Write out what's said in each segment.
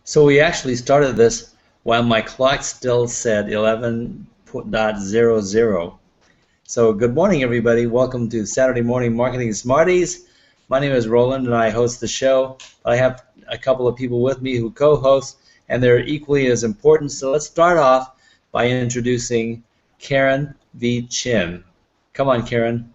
So we actually started this while my clock still said 11.00. So good morning, everybody. Welcome to Saturday Morning Marketing Smarties. My name is Roland, and I host the show. I have a couple of people with me who co-host, and they're equally as important. So let's start off by introducing Karen V. Chin. Come on, Karen.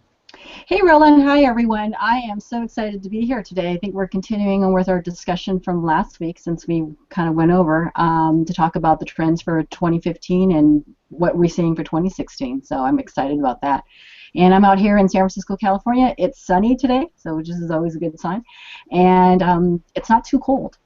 Hey Roland, hi everyone. I am so excited to be here today. I think we're continuing on with our discussion from last week since we kind of went over to talk about the trends for 2015 and what we're seeing for 2016. So I'm excited about that. And I'm out here in San Francisco, California. It's sunny today, so which is always a good sign. And it's not too cold.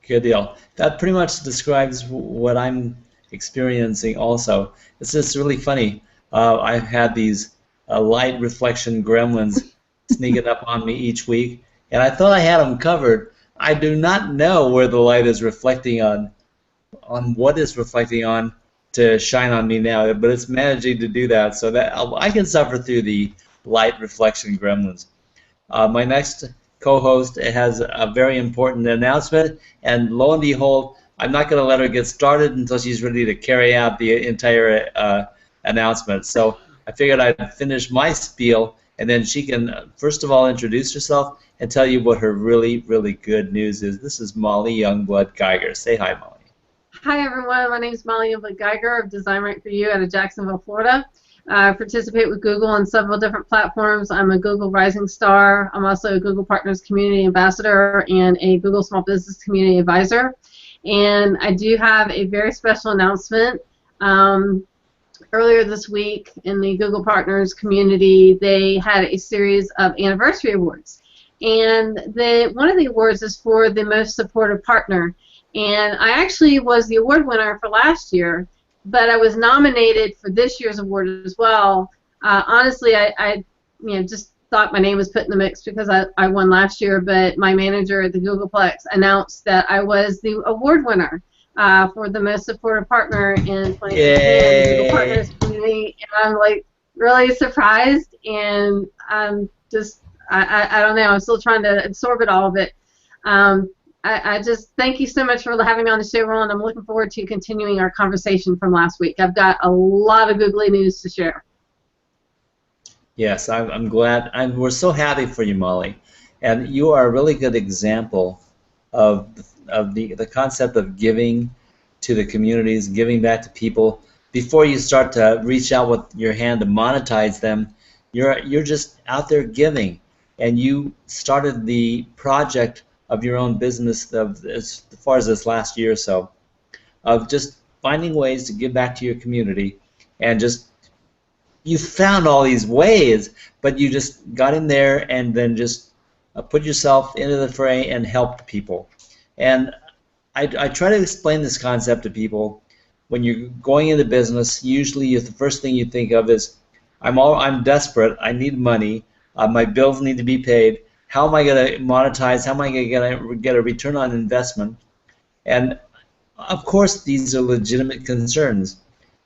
Good deal. That pretty much describes what I'm experiencing also. It's just really funny. I've had these light reflection gremlins sneaking up on me each week, and I thought I had them covered. I do not know where the light is reflecting on what it's reflecting on to shine on me now, but it's managing to do that, so that I can suffer through the light reflection gremlins. My next co-host has a very important announcement, and lo and behold, I'm not going to let her get started until she's ready to carry out the entire announcement. So I figured I'd finish my spiel, and then she can first of all introduce herself and tell you what her really, really good news is. This is Molly Youngblood Geiger. Say hi, Molly. Hi, everyone. My name is Molly Youngblood Geiger of Design Right For You out of Jacksonville, Florida. I participate with Google on several different platforms. I'm a Google Rising Star. I'm also a Google Partners Community Ambassador and a Google Small Business Community Advisor. And I do have a very special announcement. Earlier this week in the Google Partners community, they had a series of anniversary awards. And one of the awards is for the most supportive partner. And I actually was the award winner for last year, but I was nominated for this year's award as well. Honestly, I just thought my name was put in the mix because I won last year, but my manager at the Googleplex announced that I was the award winner for the most supportive partner in 2015 in the Google Partners community, and I'm like really surprised, and I'm just I don't know, I'm still trying to absorb it all of it. I just thank you so much for having me on the show, Roland. I'm looking forward to continuing our conversation from last week. I've got a lot of googly news to share. Yes, I'm glad. We're so happy for you, Molly, and you are a really good example of the concept of giving to the communities, giving back to people. Before you start to reach out with your hand to monetize them, you're just out there giving, and you started the project of your own business as far as this last year or so, of just finding ways to give back to your community, and just you found all these ways, but you just got in there and then just put yourself into the fray and helped people. And I try to explain this concept to people. When you're going into business, usually the first thing you think of is, I'm desperate, I need money, my bills need to be paid, how am I going to monetize, how am I going to get a return on investment? And of course these are legitimate concerns,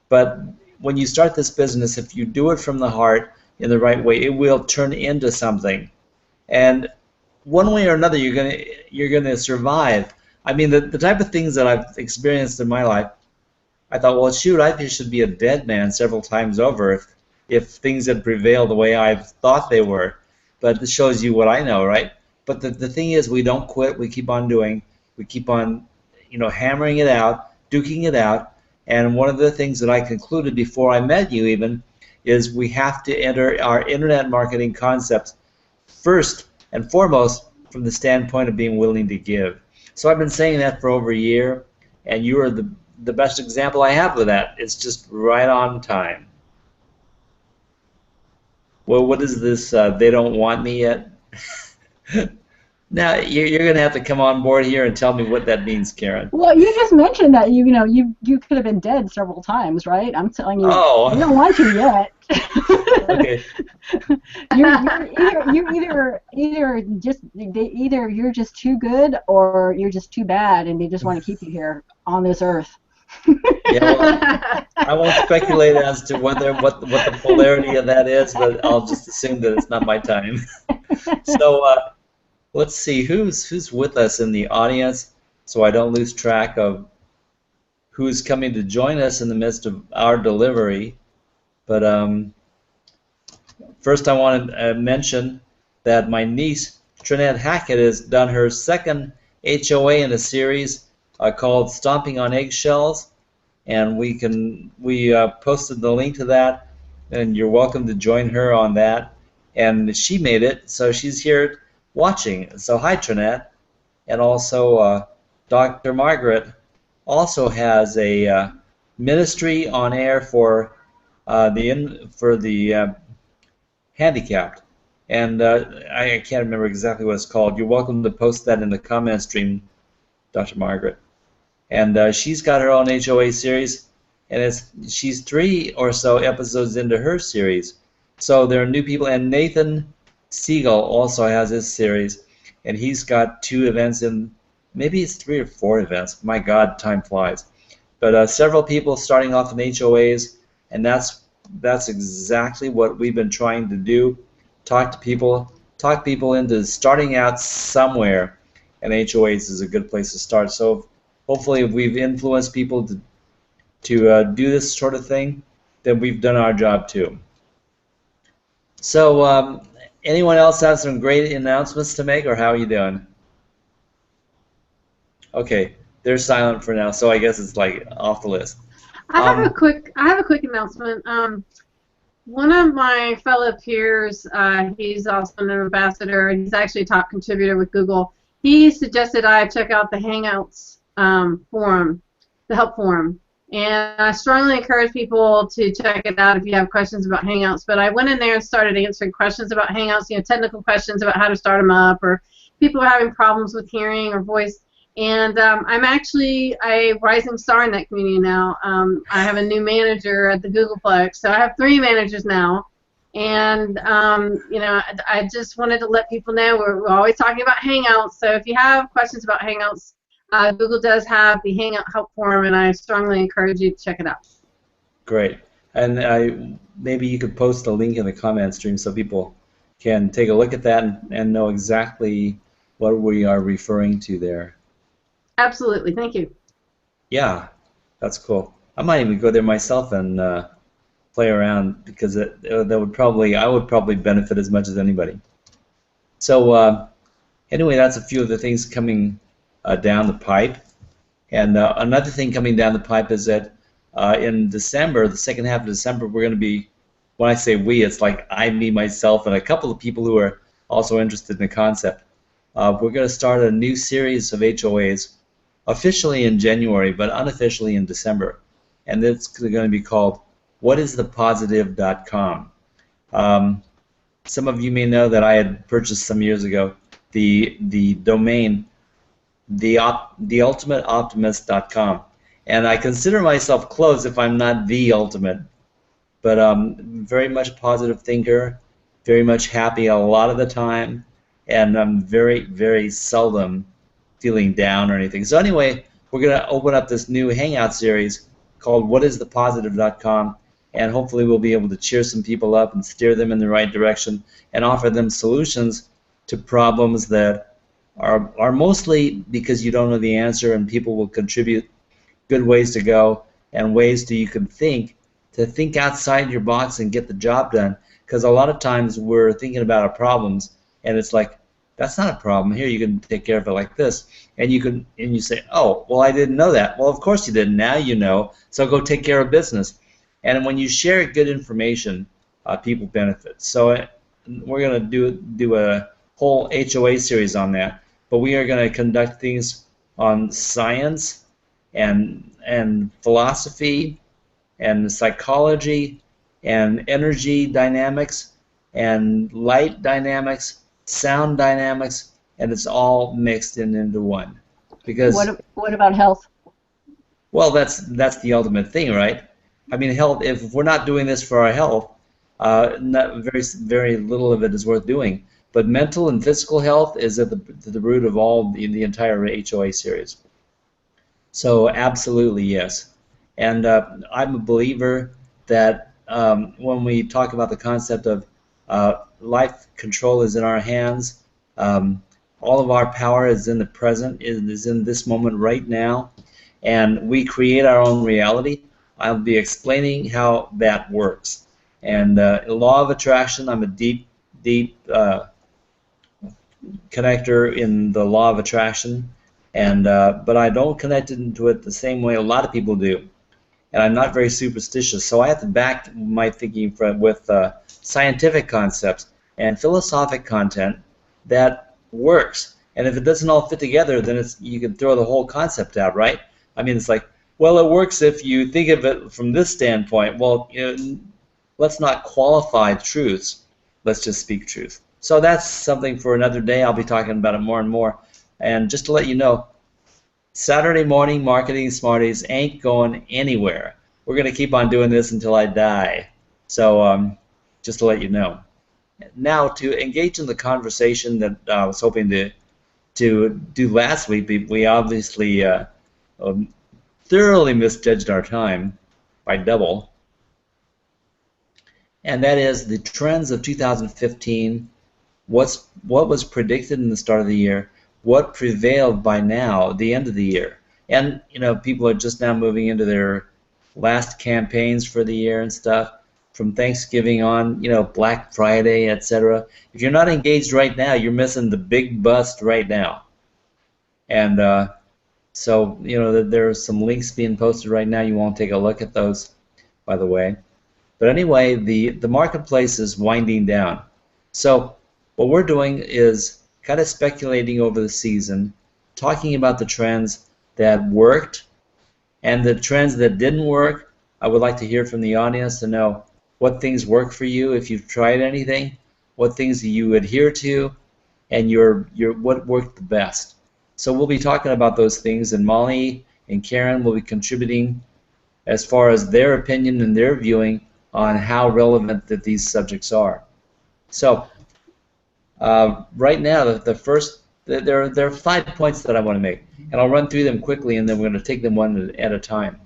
but when you start this business, if you do it from the heart in the right way, it will turn into something. And one way or another, you're gonna survive. I mean, the type of things that I've experienced in my life, I thought, well, shoot, I should be a dead man several times over if things had prevailed the way I thought they were. But it shows you what I know, right? But the thing is, we don't quit. We keep on doing. We keep on, hammering it out, duking it out. And one of the things that I concluded before I met you even is we have to enter our internet marketing concepts first and foremost from the standpoint of being willing to give. So I've been saying that for over a year, and you are the best example I have of that. It's just right on time. Well, what is this, they don't want me yet? Now, you're going to have to come on board here and tell me what that means, Karen. Well, you just mentioned that you could have been dead several times, right? I'm telling you, oh. They don't want you yet. Okay. Either you're just too good or you're just too bad, and they just want to keep you here on this earth. Yeah, well, I won't speculate as to what the polarity of that is, but I'll just assume that it's not my time. So let's see who's with us in the audience, so I don't lose track of who's coming to join us in the midst of our delivery. But first, I want to mention that my niece Trinette Hackett has done her second HOA in a series called "Stomping on Eggshells," and we posted the link to that, and you're welcome to join her on that. And she made it, so she's here watching. So hi, Trinette. And also Dr. Margaret also has a ministry on air for the handicapped, and I can't remember exactly what it's called. You're welcome to post that in the comment stream, Dr. Margaret. And she's got her own HOA series, and she's 3 or so episodes into her series. So there are new people, and Nathan Siegel also has his series, and he's got 2 events in, maybe it's 3 or 4 events. My God, time flies. But several people starting off in HOAs, and that's exactly what we've been trying to do. Talk people into starting out somewhere, and HOAs is a good place to start. So hopefully if we've influenced people to do this sort of thing, then we've done our job too. So anyone else have some great announcements to make, or how are you doing? Okay, they're silent for now, so I guess it's like off the list. I have a quick announcement. One of my fellow peers, he's also an ambassador, and he's actually a top contributor with Google. He suggested I check out the Hangouts forum, the help forum, and I strongly encourage people to check it out if you have questions about Hangouts. But I went in there and started answering questions about Hangouts, technical questions about how to start them up, or people are having problems with hearing or voice. And I'm actually a rising star in that community now. I have a new manager at the Googleplex, so I have 3 managers now. And I just wanted to let people know we're always talking about Hangouts. So if you have questions about Hangouts, Google does have the Hangout help forum, and I strongly encourage you to check it out. Great. And maybe you could post a link in the comment stream so people can take a look at that and know exactly what we are referring to there. Absolutely. Thank you. Yeah, that's cool. I might even go there myself and play around, because I would probably benefit as much as anybody. So anyway, that's a few of the things coming down the pipe. And another thing coming down the pipe is that in December, the second half of December, we're going to be, when I say we, it's like I, me, myself, and a couple of people who are also interested in the concept. We're going to start a new series of HOAs, officially in January, but unofficially in December. And it's going to be called whatisthepositive.com. Some of you may know that I had purchased some years ago the domain theultimateoptimist.com, and I consider myself close if I'm not the ultimate, but very much a positive thinker, very much happy a lot of the time, and I'm very, very seldom feeling down or anything. So anyway, we're going to open up this new Hangout series called whatisthepositive.com, and hopefully we'll be able to cheer some people up and steer them in the right direction and offer them solutions to problems that are mostly because you don't know the answer, and people will contribute good ways to go and ways that you can think outside your box and get the job done. Because a lot of times we're thinking about our problems, and it's like, that's not a problem. Here, you can take care of it like this, and you say, oh, well, I didn't know that. Well, of course you didn't. Now you know. So go take care of business. And when you share good information, people benefit. So we're going to do a whole HOA series on that. But we are going to conduct things on science and philosophy and psychology and energy dynamics and light dynamics, sound dynamics, and it's all mixed into one. Because what about health? Well, that's the ultimate thing, right? I mean, health. If we're not doing this for our health, very little of it is worth doing. But mental and physical health is at the root of all the entire HOA series. So absolutely yes. And I'm a believer that when we talk about the concept of life control is in our hands, all of our power is in the present, is in this moment right now, and we create our own reality. I'll be explaining how that works. And law of attraction, I'm a deep connector in the law of attraction, and but I don't connect into it the same way a lot of people do. And I'm not very superstitious, so I have to back my thinking with scientific concepts and philosophic content that works. And if it doesn't all fit together, then you can throw the whole concept out, right? I mean, it's like, well, it works if you think of it from this standpoint. Well, let's not qualify truths. Let's just speak truth. So that's something for another day. I'll be talking about it more and more. And just to let you know, Saturday morning marketing smarties ain't going anywhere. We're going to keep on doing this until I die. So just to let you know. Now, to engage in the conversation that I was hoping to do last week, we obviously thoroughly misjudged our time by double. And that is the trends of 2015, what was predicted in the start of the year, what prevailed by now, the end of the year. And, people are just now moving into their last campaigns for the year and stuff, from Thanksgiving on, Black Friday, etc. If you're not engaged right now, you're missing the big bust right now. And so, there are some links being posted right now. You won't take a look at those, by the way. But anyway, the marketplace is winding down. So what we're doing is kind of speculating over the season, talking about the trends that worked and the trends that didn't work. I would like to hear from the audience to know what things work for you if you've tried anything, what things you adhere to, and what worked the best. So we'll be talking about those things, and Molly and Karen will be contributing as far as their opinion and their viewing on how relevant that these subjects are. So right now, there are 5 points that I want to make, and I'll run through them quickly, and then we're going to take them one at a time.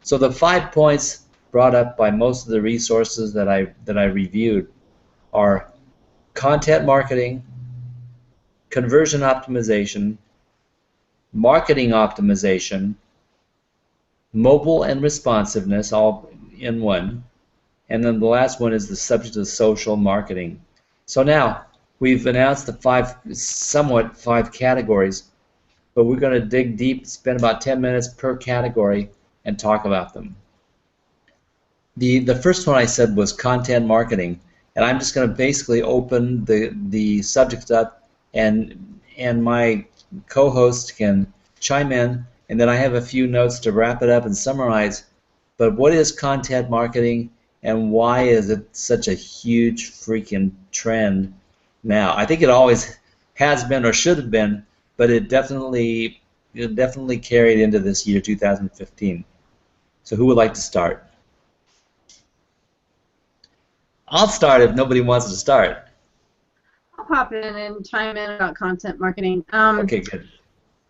So the 5 points brought up by most of the resources that I reviewed are content marketing, conversion optimization, marketing optimization, mobile and responsiveness, all in one, and then the last one is the subject of social marketing. So now we've announced the somewhat five categories, but we're going to dig deep, spend about 10 minutes per category, and talk about them. The first one I said was content marketing, and I'm just going to basically open the subject up, and my co-host can chime in, and then I have a few notes to wrap it up and summarize. But what is content marketing, and why is it such a huge freaking trend now? I think it always has been or should have been, but it definitely carried into this year, 2015. So who would like to start? I'll start if nobody wants to start. I'll pop in and chime in about content marketing. Okay, good.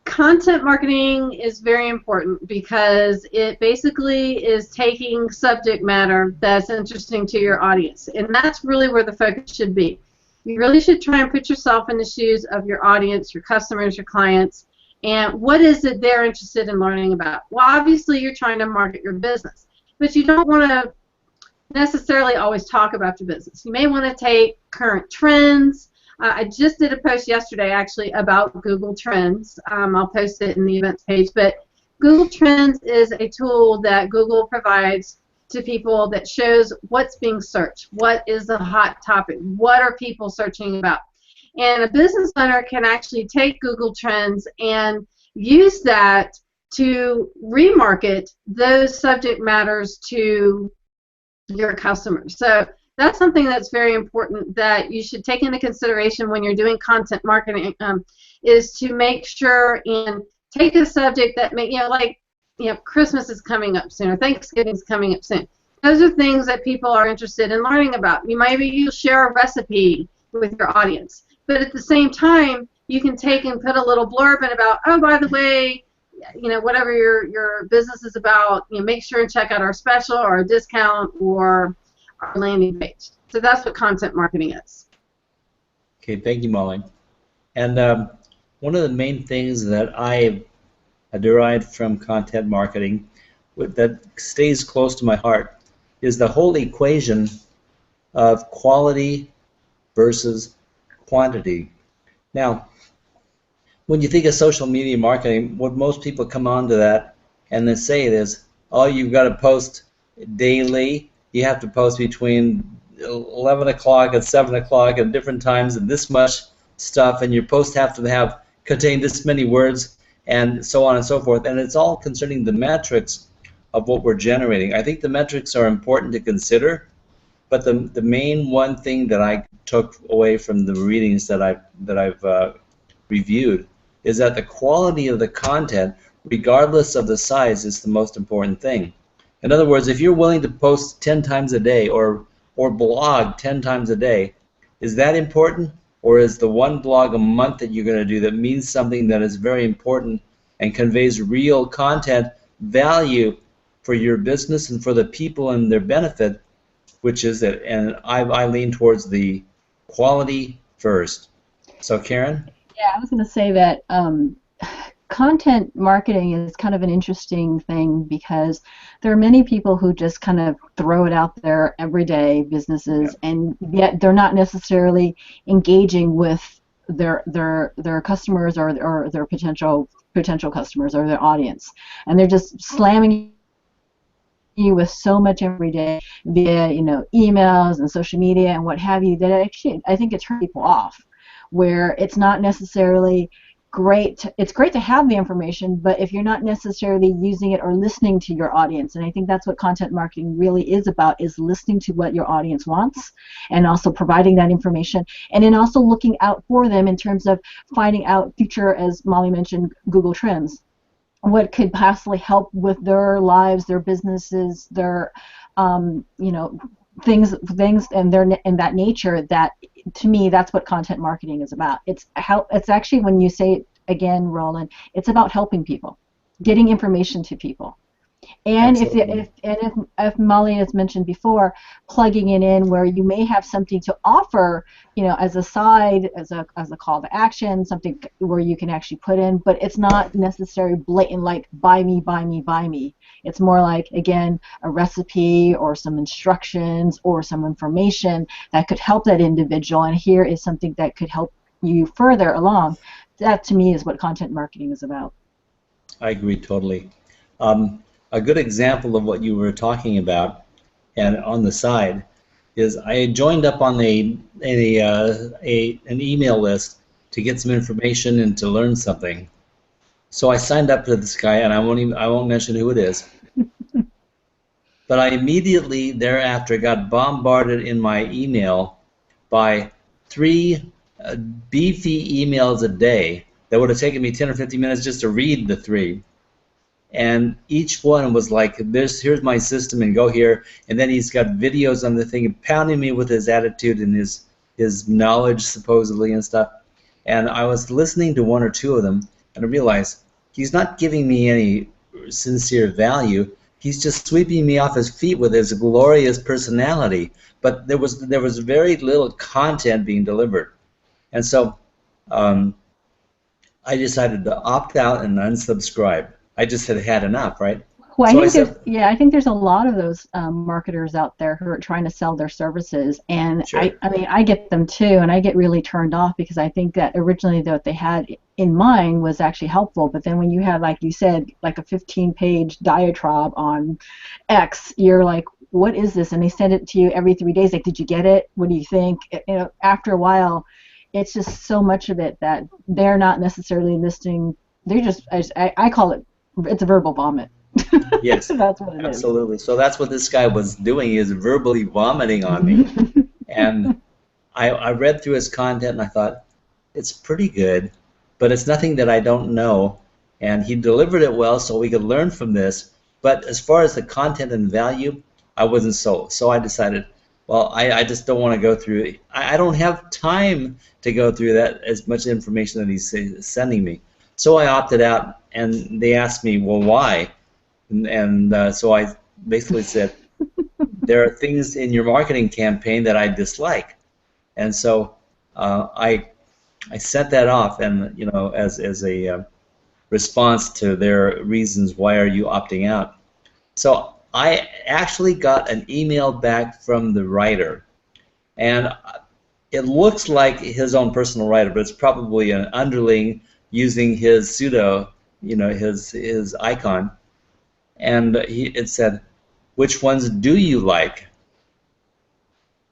Content marketing is very important because it basically is taking subject matter that's interesting to your audience, and that's really where the focus should be. You really should try and put yourself in the shoes of your audience, your customers, your clients, and what is it they're interested in learning about. Well, obviously you're trying to market your business, but you don't want to necessarily always talk about your business. You may want to take current trends. I just did a post yesterday actually about Google Trends. I'll post it in the events page, but Google Trends is a tool that Google provides to people that shows what's being searched, what is a hot topic, what are people searching about. And a business owner can actually take Google Trends and use that to remarket those subject matters to your customers. So that's something that's very important that you should take into consideration when you're doing content marketing, is to make sure and take a subject that Christmas is coming up soon or Thanksgiving is coming up soon. Those are things that people are interested in learning about. You'll share a recipe with your audience, but at the same time you can take and put a little blurb in about, oh, by the way, whatever your business is about, make sure and check out our special or our discount or our landing page. So that's what content marketing is. Okay, thank you, Molly. And one of the main things that I derived from content marketing that stays close to my heart is the whole equation of quality versus quantity. Now, when you think of social media marketing, what most people come onto that and they say it is, oh, you've got to post daily. You have to post between 11 o'clock and 7 o'clock at different times and this much stuff, and your posts have to contain this many words and so on and so forth. And it's all concerning the metrics of what we're generating. I think the metrics are important to consider, but the main one thing that I took away from the readings that I've reviewed is that the quality of the content, regardless of the size, is the most important thing. In other words, if you're willing to post 10 times a day or blog 10 times a day, is that important? Or is the one blog a month that you're going to do that means something that is very important and conveys real content value for your business and for the people and their benefit, which is it? And I lean towards the quality first. So Karen? Yeah, I was going to say that content marketing is kind of an interesting thing because there are many people who just kind of throw it out there every day, businesses, and yet they're not necessarily engaging with their customers or their potential customers or their audience, and they're just slamming you with so much every day via emails and social media and what have you that actually I think it turns people off, where it's not necessarily great. It's great to have the information, but if you're not necessarily using it or listening to your audience, and I think that's what content marketing really is about, is listening to what your audience wants and also providing that information, and then also looking out for them in terms of finding out future, as Molly mentioned, Google Trends, what could possibly help with their lives, their businesses, their things and that nature. That, to me, that's what content marketing is about. It's actually, when you say it again, Roland, it's about helping people, getting information to people. And if Molly has mentioned before, plugging it in where you may have something to offer, as a side, as a call to action, something where you can actually put in, but it's not necessarily blatant like buy me, buy me, buy me. It's more like, again, a recipe or some instructions or some information that could help that individual, and here is something that could help you further along. That, to me, is what content marketing is about. I agree totally. A good example of what you were talking about, and on the side, is I joined up on an email list to get some information and to learn something. So I signed up to this guy, and I won't mention who it is. But I immediately thereafter got bombarded in my email by 3 beefy emails a day that would have taken me 10 or 15 minutes just to read the 3. And each one was like, here's my system, and go here. And then he's got videos on the thing, pounding me with his attitude and his knowledge, supposedly, and stuff. And I was listening to 1 or 2 of them, and I realized he's not giving me any sincere value. He's just sweeping me off his feet with his glorious personality. But there was very little content being delivered. And so I decided to opt out and unsubscribe. I just had enough, right? Well, I think there's a lot of those marketers out there who are trying to sell their services, and sure. I get them too, and I get really turned off because I think that originally what they had in mind was actually helpful, but then when you have, like you said, like a 15-page diatribe on X, you're like, what is this? And they send it to you every 3 days. Like, did you get it? What do you think? After a while, it's just so much of it that they're not necessarily listening. They're just, I call it, it's a verbal vomit. Yes, that's what it absolutely. So that's what this guy was doing, is verbally vomiting on me. And I read through his content and I thought, it's pretty good, but it's nothing that I don't know. And he delivered it well so we could learn from this. But as far as the content and value, I wasn't sold. So I decided, well, I just don't want to go through it. I don't have time to go through that as much information that he's sending me. So I opted out, and they asked me, well, why? And so I basically said, there are things in your marketing campaign that I dislike. And so I I sent that off, and as a response to their reasons, why are you opting out? So I actually got an email back from the writer, and it looks like his own personal writer, but it's probably an underling using his pseudo, his icon, and it said, "Which ones do you like?"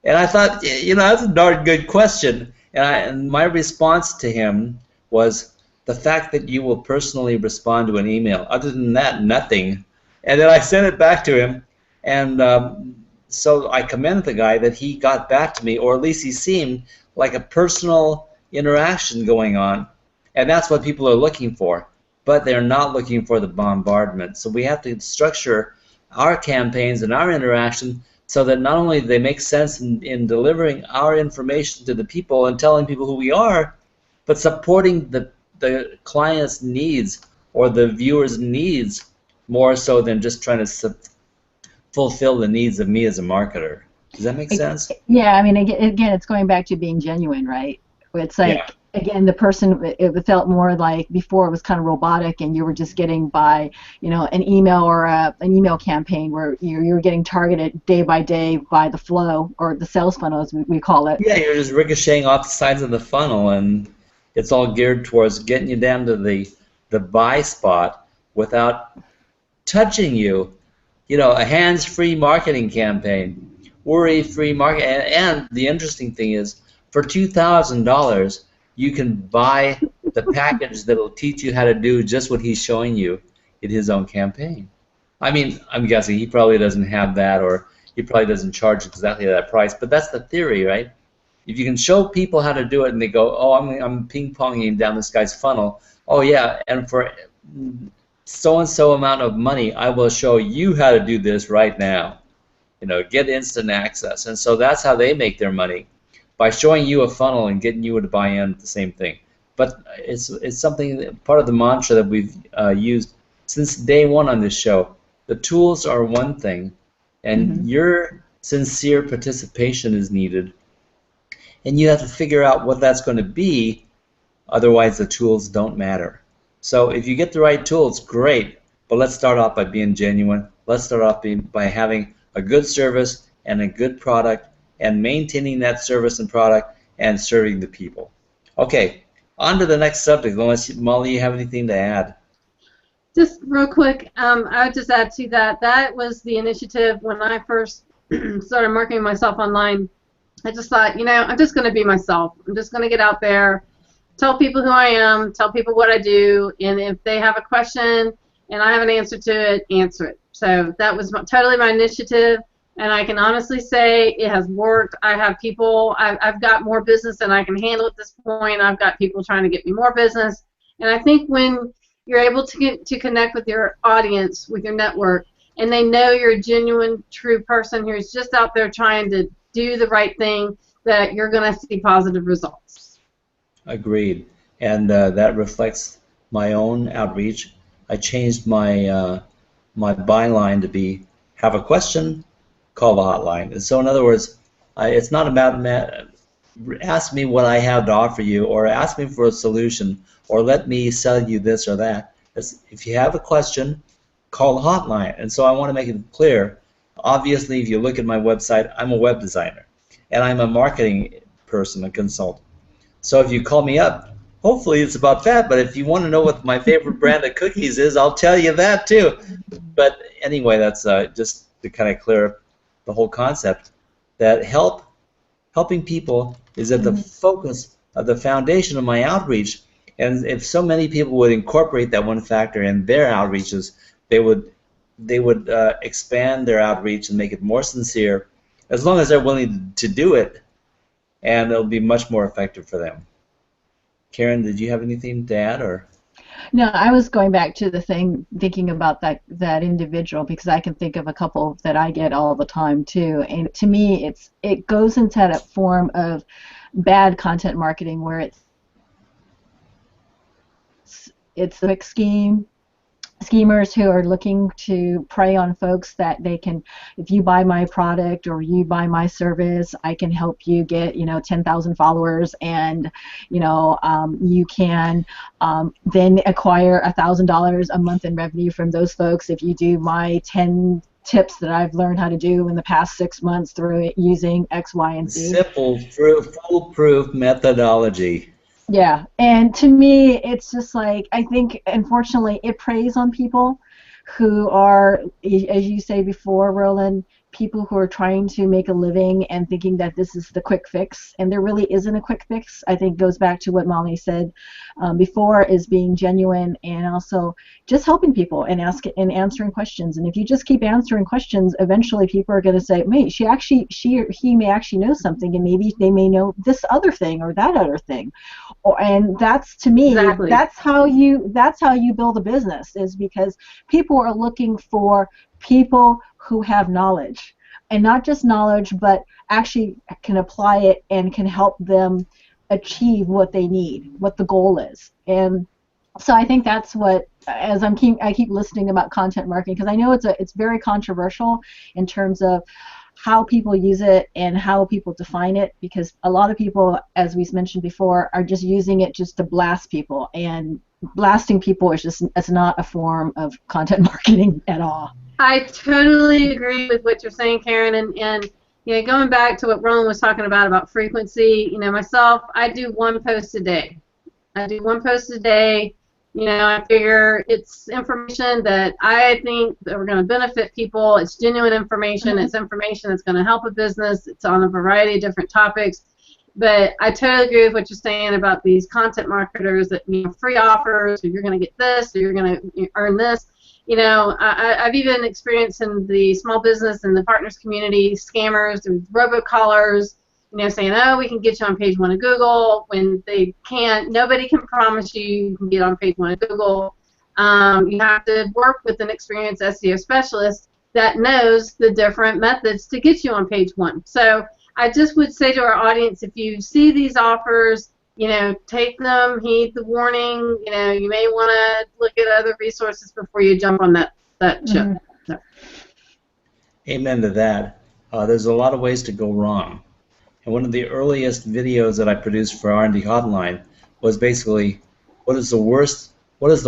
And I thought, that's a darn good question. And my response to him was, the fact that you will personally respond to an email. Other than that, nothing. And then I sent it back to him, and so I commend the guy that he got back to me, or at least he seemed like a personal interaction going on. And that's what people are looking for. But they're not looking for the bombardment. So we have to structure our campaigns and our interaction so that not only do they make sense in delivering our information to the people and telling people who we are, but supporting the client's needs or the viewer's needs more so than just trying to fulfill the needs of me as a marketer. Does that make sense? Yeah, I mean, again, it's going back to being genuine, right? It's like, Yeah. Again, the person, it felt more like before it was kind of robotic, and you were just getting by, an email or an email campaign where you were getting targeted day by day by the flow, or the sales funnel, as we call it. Yeah, you're just ricocheting off the sides of the funnel, and it's all geared towards getting you down to the buy spot without touching you. A hands-free marketing campaign, worry-free market, and the interesting thing is, for $2,000, you can buy the package that will teach you how to do just what he's showing you in his own campaign. I mean, I'm guessing he probably doesn't have that, or he probably doesn't charge exactly that price, but that's the theory, right? If you can show people how to do it and they go, oh, I'm ping-ponging down this guy's funnel, oh yeah, and for so-and-so amount of money, I will show you how to do this right now. Get instant access. And so that's how they make their money, by showing you a funnel and getting you to buy in the same thing. But it's something, part of the mantra that we've used since day one on this show. The tools are one thing, and your sincere participation is needed. And you have to figure out what that's going to be, otherwise the tools don't matter. So if you get the right tools, great, but let's start off by being genuine. Let's start off by having a good service and a good product, and maintaining that service and product and serving the people. Okay, on to the next subject, unless, Molly, you have anything to add. Just real quick, I would just add to that. That was the initiative when I first started marketing myself online. I just thought, I'm just going to be myself. I'm just going to get out there, tell people who I am, tell people what I do, and if they have a question and I have an answer to it, answer it. So that was totally my initiative, and I can honestly say it has worked. I have people, I've got more business than I can handle at this point. I've got people trying to get me more business, and I think when you're able to connect with your audience, with your network, and they know you're a genuine, true person who's just out there trying to do the right thing, that you're going to see positive results. Agreed. And that reflects my own outreach. I changed my my byline to be, have a question, call the hotline. And so in other words, it's not about ask me what I have to offer you, or ask me for a solution, or let me sell you this or that. If you have a question, call the hotline. And so I want to make it clear. Obviously, if you look at my website, I'm a web designer, and I'm a marketing person, a consultant. So if you call me up, hopefully it's about that, but if you want to know what my favorite brand of cookies is, I'll tell you that too. But anyway, that's just to kind of clear up the whole concept, that helping people is at the focus of the foundation of my outreach. And if so many people would incorporate that one factor in their outreaches, they would expand their outreach and make it more sincere, as long as they're willing to do it, and it'll be much more effective for them. Karen, did you have anything to add, or? No, I was going back to the thing, thinking about that individual, because I can think of a couple that I get all the time too. And to me, it goes into that form of bad content marketing, where it's a quick scheme, schemers who are looking to prey on folks that they can, if you buy my product or you buy my service, I can help you get, 10,000 followers, and, you can then acquire $1,000 a month in revenue from those folks if you do my 10 tips that I've learned how to do in the past 6 months through using X, Y, and Z. Simple, foolproof methodology. Yeah, and to me, it's just like, I think, unfortunately, it preys on people who are, as you say before, Roland, people who are trying to make a living and thinking that this is the quick fix, and there really isn't a quick fix. I think goes back to what Molly said before, is being genuine and also just helping people and answering questions. And if you just keep answering questions, eventually people are going to say, "Mate, she or he may actually know something, and maybe they may know this other thing or that other thing." And that's, to me, Exactly. that's how you build a business, is because people are looking for people who have knowledge, and not just knowledge, but actually can apply it and can help them achieve what they need, what the goal is. And so I think that's what, as I keep listening about content marketing, because I know it's very controversial in terms of how people use it and how people define it, because a lot of people, as we mentioned before, are just using it just to blast people, and blasting people it's not a form of content marketing at all. I totally agree with what you're saying, Karen, and going back to what Roland was talking about frequency, myself, I do one post a day. I figure it's information that I think that we're going to benefit people. It's genuine information. It's information that's going to help a business. It's on a variety of different topics. But I totally agree with what you're saying about these content marketers that, free offers, or you're going to get this, or you're going to earn this. I've even experienced in the small business and the partners community scammers, robocallers, saying, "Oh, we can get you on page 1 of Google," when they can't. Nobody can promise you can get on page 1 of Google. You have to work with an experienced SEO specialist that knows the different methods to get you on page 1. So I just would say to our audience, if you see these offers, take them, heed the warning. You may want to look at other resources before you jump on that ship. So. Amen to that. There's a lot of ways to go wrong. And one of the earliest videos that I produced for R&D Hotline was basically, what is the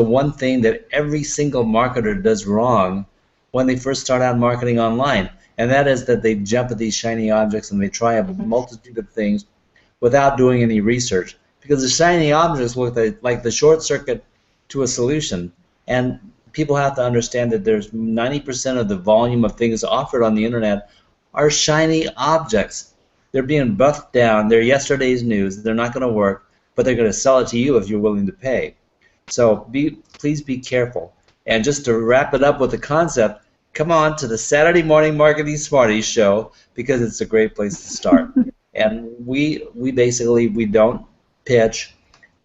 one thing that every single marketer does wrong when they first start out marketing online? And that is that they jump at these shiny objects and they try a multitude of things without doing any research. Because the shiny objects look like the short circuit to a solution. And people have to understand that there's 90% of the volume of things offered on the internet are shiny objects. They're being buffed down. They're yesterday's news. They're not going to work, but they're going to sell it to you if you're willing to pay. So please be careful. And just to wrap it up with the concept, come on to the Saturday Morning Marketing Smarties show, because it's a great place to start. And we don't pitch.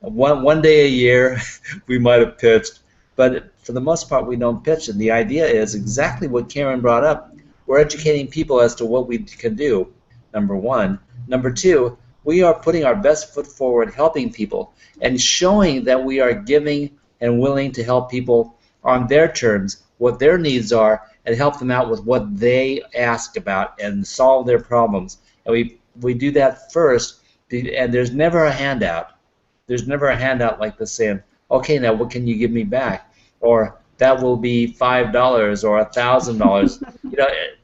One day a year we might have pitched, but for the most part we don't pitch. And the idea is exactly what Karen brought up. We're educating people as to what we can do, number one. Number two, we are putting our best foot forward, helping people and showing that we are giving and willing to help people on their terms, what their needs are, and help them out with what they ask about and solve their problems. And we do that first, and there's never a handout. There's never a handout like this saying, "Okay, now what can you give me back?" Or that will be $5 or $1,000.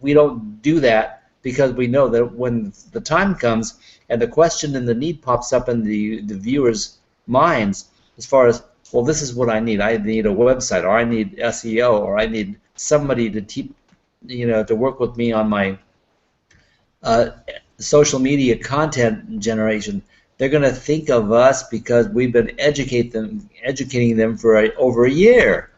We don't do that, because we know that when the time comes and the question and the need pops up in the viewers' minds, as far as, well, this is what I need. I need a website, or I need SEO, or I need somebody to work with me on my social media content generation. They're going to think of us because we've been educating them for over a year.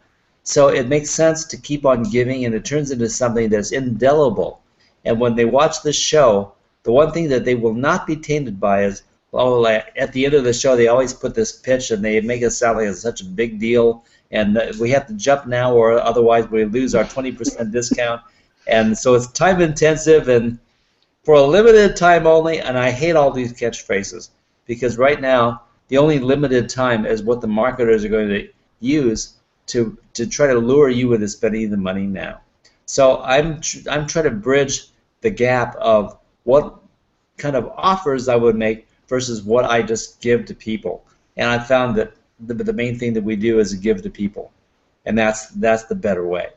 So it makes sense to keep on giving, and it turns into something that's indelible. And when they watch this show, the one thing that they will not be tainted by is, at the end of the show, they always put this pitch, and they make it sound like it's such a big deal, and we have to jump now, or otherwise we lose our 20% discount. And so it's time intensive and for a limited time only, and I hate all these catchphrases, because right now the only limited time is what the marketers are going to use to try to lure you into spending the money now. So I'm trying to bridge the gap of what kind of offers I would make versus what I just give to people. And I found that the main thing that we do is give to people, and that's the better way.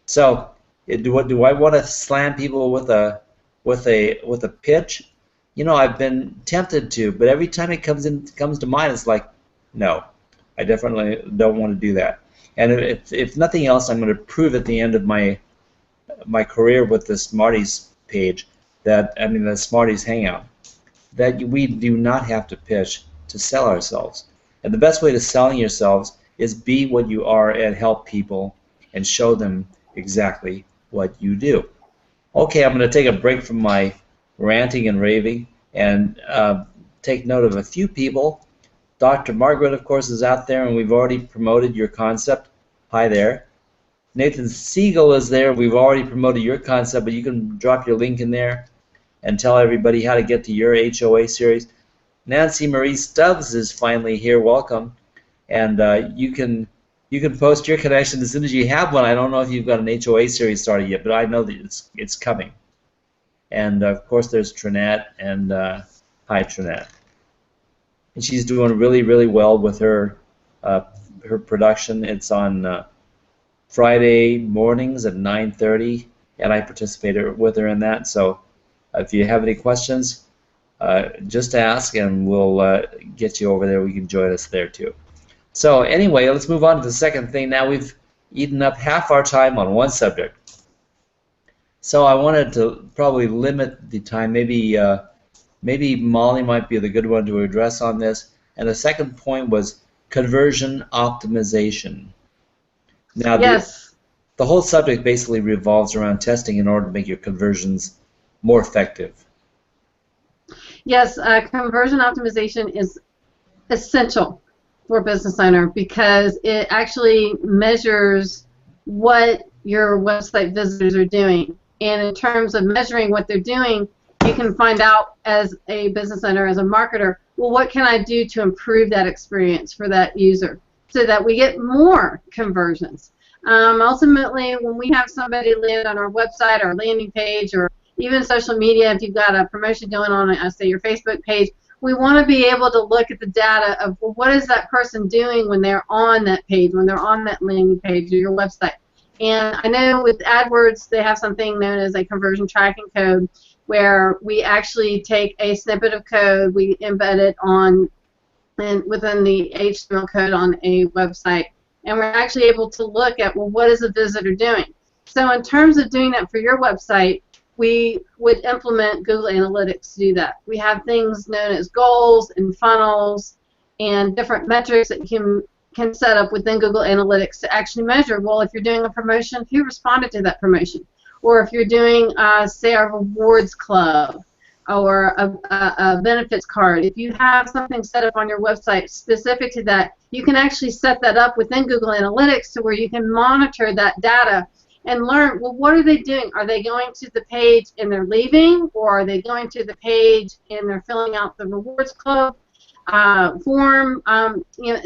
So do I want to slam people with a pitch? You know, I've been tempted to, but every time it comes to mind, it's like, no, I definitely don't want to do that. And if nothing else, I'm going to prove at the end of my career with the Smarties page, the Smarties Hangout, that we do not have to pitch to sell ourselves. And the best way to selling yourselves is be what you are and help people and show them exactly what you do. Okay, I'm going to take a break from my ranting and raving and take note of a few people. Dr. Margaret, of course, is out there, and we've already promoted your concept. Hi there. Nathan Siegel is there. We've already promoted your concept, but you can drop your link in there and tell everybody how to get to your HOA series. Nancy Marie Stubbs is finally here. Welcome. And you can post your connection as soon as you have one. I don't know if you've got an HOA series started yet, but I know that it's coming. And of course, there's Trinette, and hi, Trinette. And she's doing really, really well with her production. It's on Friday mornings at 9:30, and I participated with her in that. So if you have any questions, just ask, and we'll get you over there. We can join us there too. So anyway, let's move on to the second thing. Now we've eaten up half our time on one subject. So I wanted to probably limit the time. Maybe Molly might be the good one to address on this. And the second point was conversion optimization. Now, yes. The whole subject basically revolves around testing in order to make your conversions more effective. Yes, conversion optimization is essential for a business owner because it actually measures what your website visitors are doing. And in terms of measuring what they're doing, you can find out as a business owner, as a marketer, well, what can I do to improve that experience for that user so that we get more conversions? Ultimately, when we have somebody land on our website or landing page or even social media, if you've got a promotion going on, say your Facebook page, we want to be able to look at the data of, well, what is that person doing when they're on that page, when they're on that landing page or your website. And I know with AdWords, they have something known as a conversion tracking code where we actually take a snippet of code, we embed it within the HTML code on a website, and we're actually able to look at, well, what is the visitor doing? So in terms of doing that for your website, we would implement Google Analytics to do that. We have things known as goals and funnels and different metrics that you can set up within Google Analytics to actually measure, well, if you're doing a promotion, who responded to that promotion? Or if you're doing, say, a rewards club or a benefits card, if you have something set up on your website specific to that, you can actually set that up within Google Analytics to where you can monitor that data and learn, well, what are they doing? Are they going to the page and they're leaving, or are they going to the page and they're filling out the rewards club form?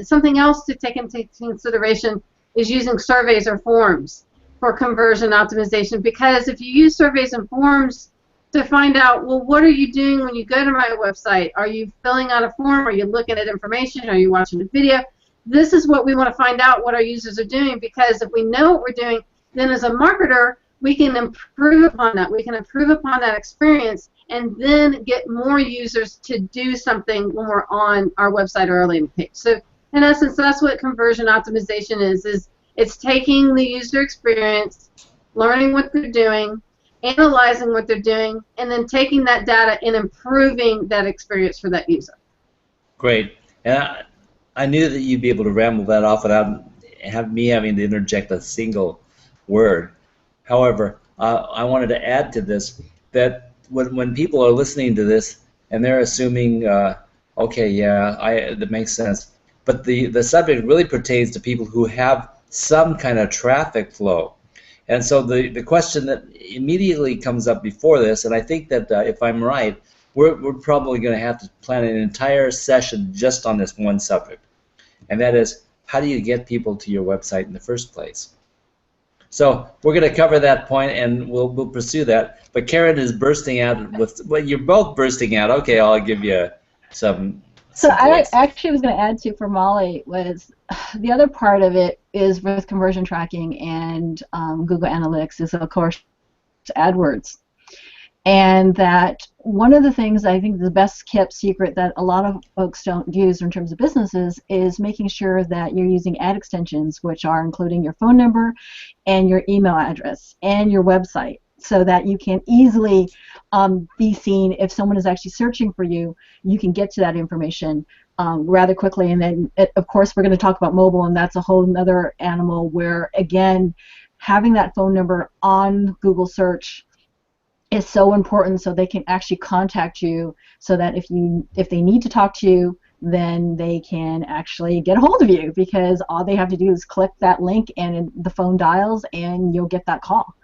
Something else to take into consideration is using surveys or forms for conversion optimization, because if you use surveys and forms to find out, well, what are you doing when you go to my website? Are you filling out a form? Are you looking at information? Are you watching a video? This is what we want to find out what our users are doing, because if we know what we're doing, then as a marketer, we can improve upon that. We can improve upon that experience and then get more users to do something when we're on our website or our landing page. So in essence, that's what conversion optimization is it's taking the user experience, learning what they're doing, analyzing what they're doing, and then taking that data and improving that experience for that user. Great. And I knew that you'd be able to ramble that off without me having to interject a single word. However, I wanted to add to this that when people are listening to this and they're assuming, okay, yeah, that makes sense, but the subject really pertains to people who have some kind of traffic flow. And so the question that immediately comes up before this, and I think that if I'm right, we're probably going to have to plan an entire session just on this one subject, and that is, how do you get people to your website in the first place? So we're going to cover that point, and we'll pursue that. But Karen is bursting out with, well, you're both bursting out. Okay, I'll give you some So I voice. actually was going to add to for Molly was the other part of it is with conversion tracking and Google Analytics is, of course, AdWords. And that one of the things I think the best kept secret that a lot of folks don't use in terms of businesses is making sure that you're using ad extensions, which are including your phone number and your email address and your website, so that you can easily be seen. If someone is actually searching for you, you can get to that information rather quickly. And then, of course, we're going to talk about mobile, and that's a whole other animal where, again, having that phone number on Google search is so important, so they can actually contact you, so that if they need to talk to you, then they can actually get a hold of you, because all they have to do is click that link and the phone dials and you'll get that call.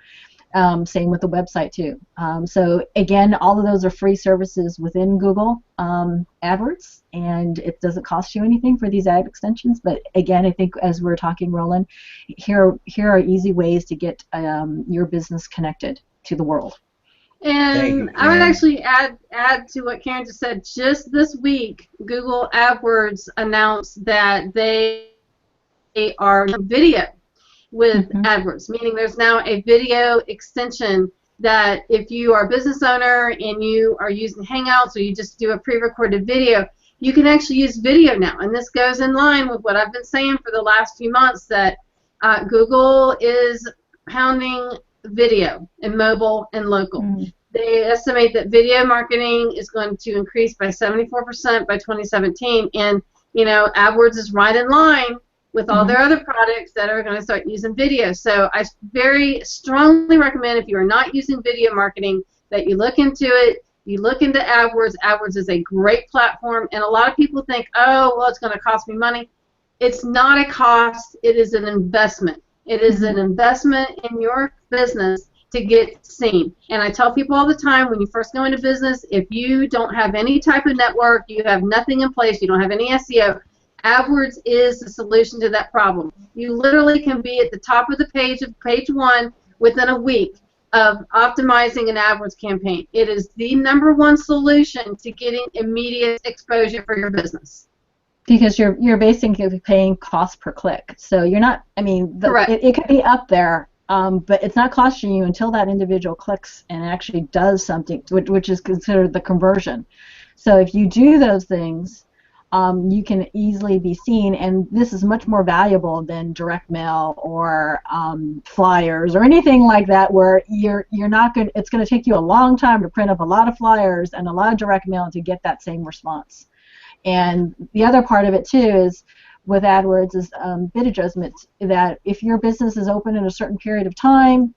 Same with the website too. So again, all of those are free services within Google AdWords, and it doesn't cost you anything for these ad extensions. But again, I think as we're talking, Roland, here are easy ways to get your business connected to the world. And I would actually add to what Karen just said. Just this week, Google AdWords announced that they are video with AdWords, meaning there's now a video extension that if you are a business owner and you are using Hangouts or you just do a pre-recorded video, you can actually use video now. And this goes in line with what I've been saying for the last few months, that Google is pounding video and mobile and local. They estimate that video marketing is going to increase by 74% by 2017, and AdWords is right in line with all their other products that are going to start using video. So I very strongly recommend, if you are not using video marketing, that you look into it. You look into AdWords. AdWords is a great platform, and a lot of people think, oh, well, it's going to cost me money. It's not a cost. It is an investment. It is an investment in your business to get seen. And I tell people all the time, when you first go into business, if you don't have any type of network, you have nothing in place, you don't have any SEO, AdWords is the solution to that problem. You literally can be at the top of the page of page 1 within a week of optimizing an AdWords campaign. It is the #1 solution to getting immediate exposure for your business. Because you're basically paying cost per click. So you're not, I mean, it could be up there, but it's not costing you until that individual clicks and actually does something, which is considered the conversion. So if you do those things, you can easily be seen, and this is much more valuable than direct mail or flyers or anything like that, where you're not going. It's going to take you a long time to print up a lot of flyers and a lot of direct mail to get that same response. And the other part of it too is with AdWords is bid adjustments, that if your business is open in a certain period of time,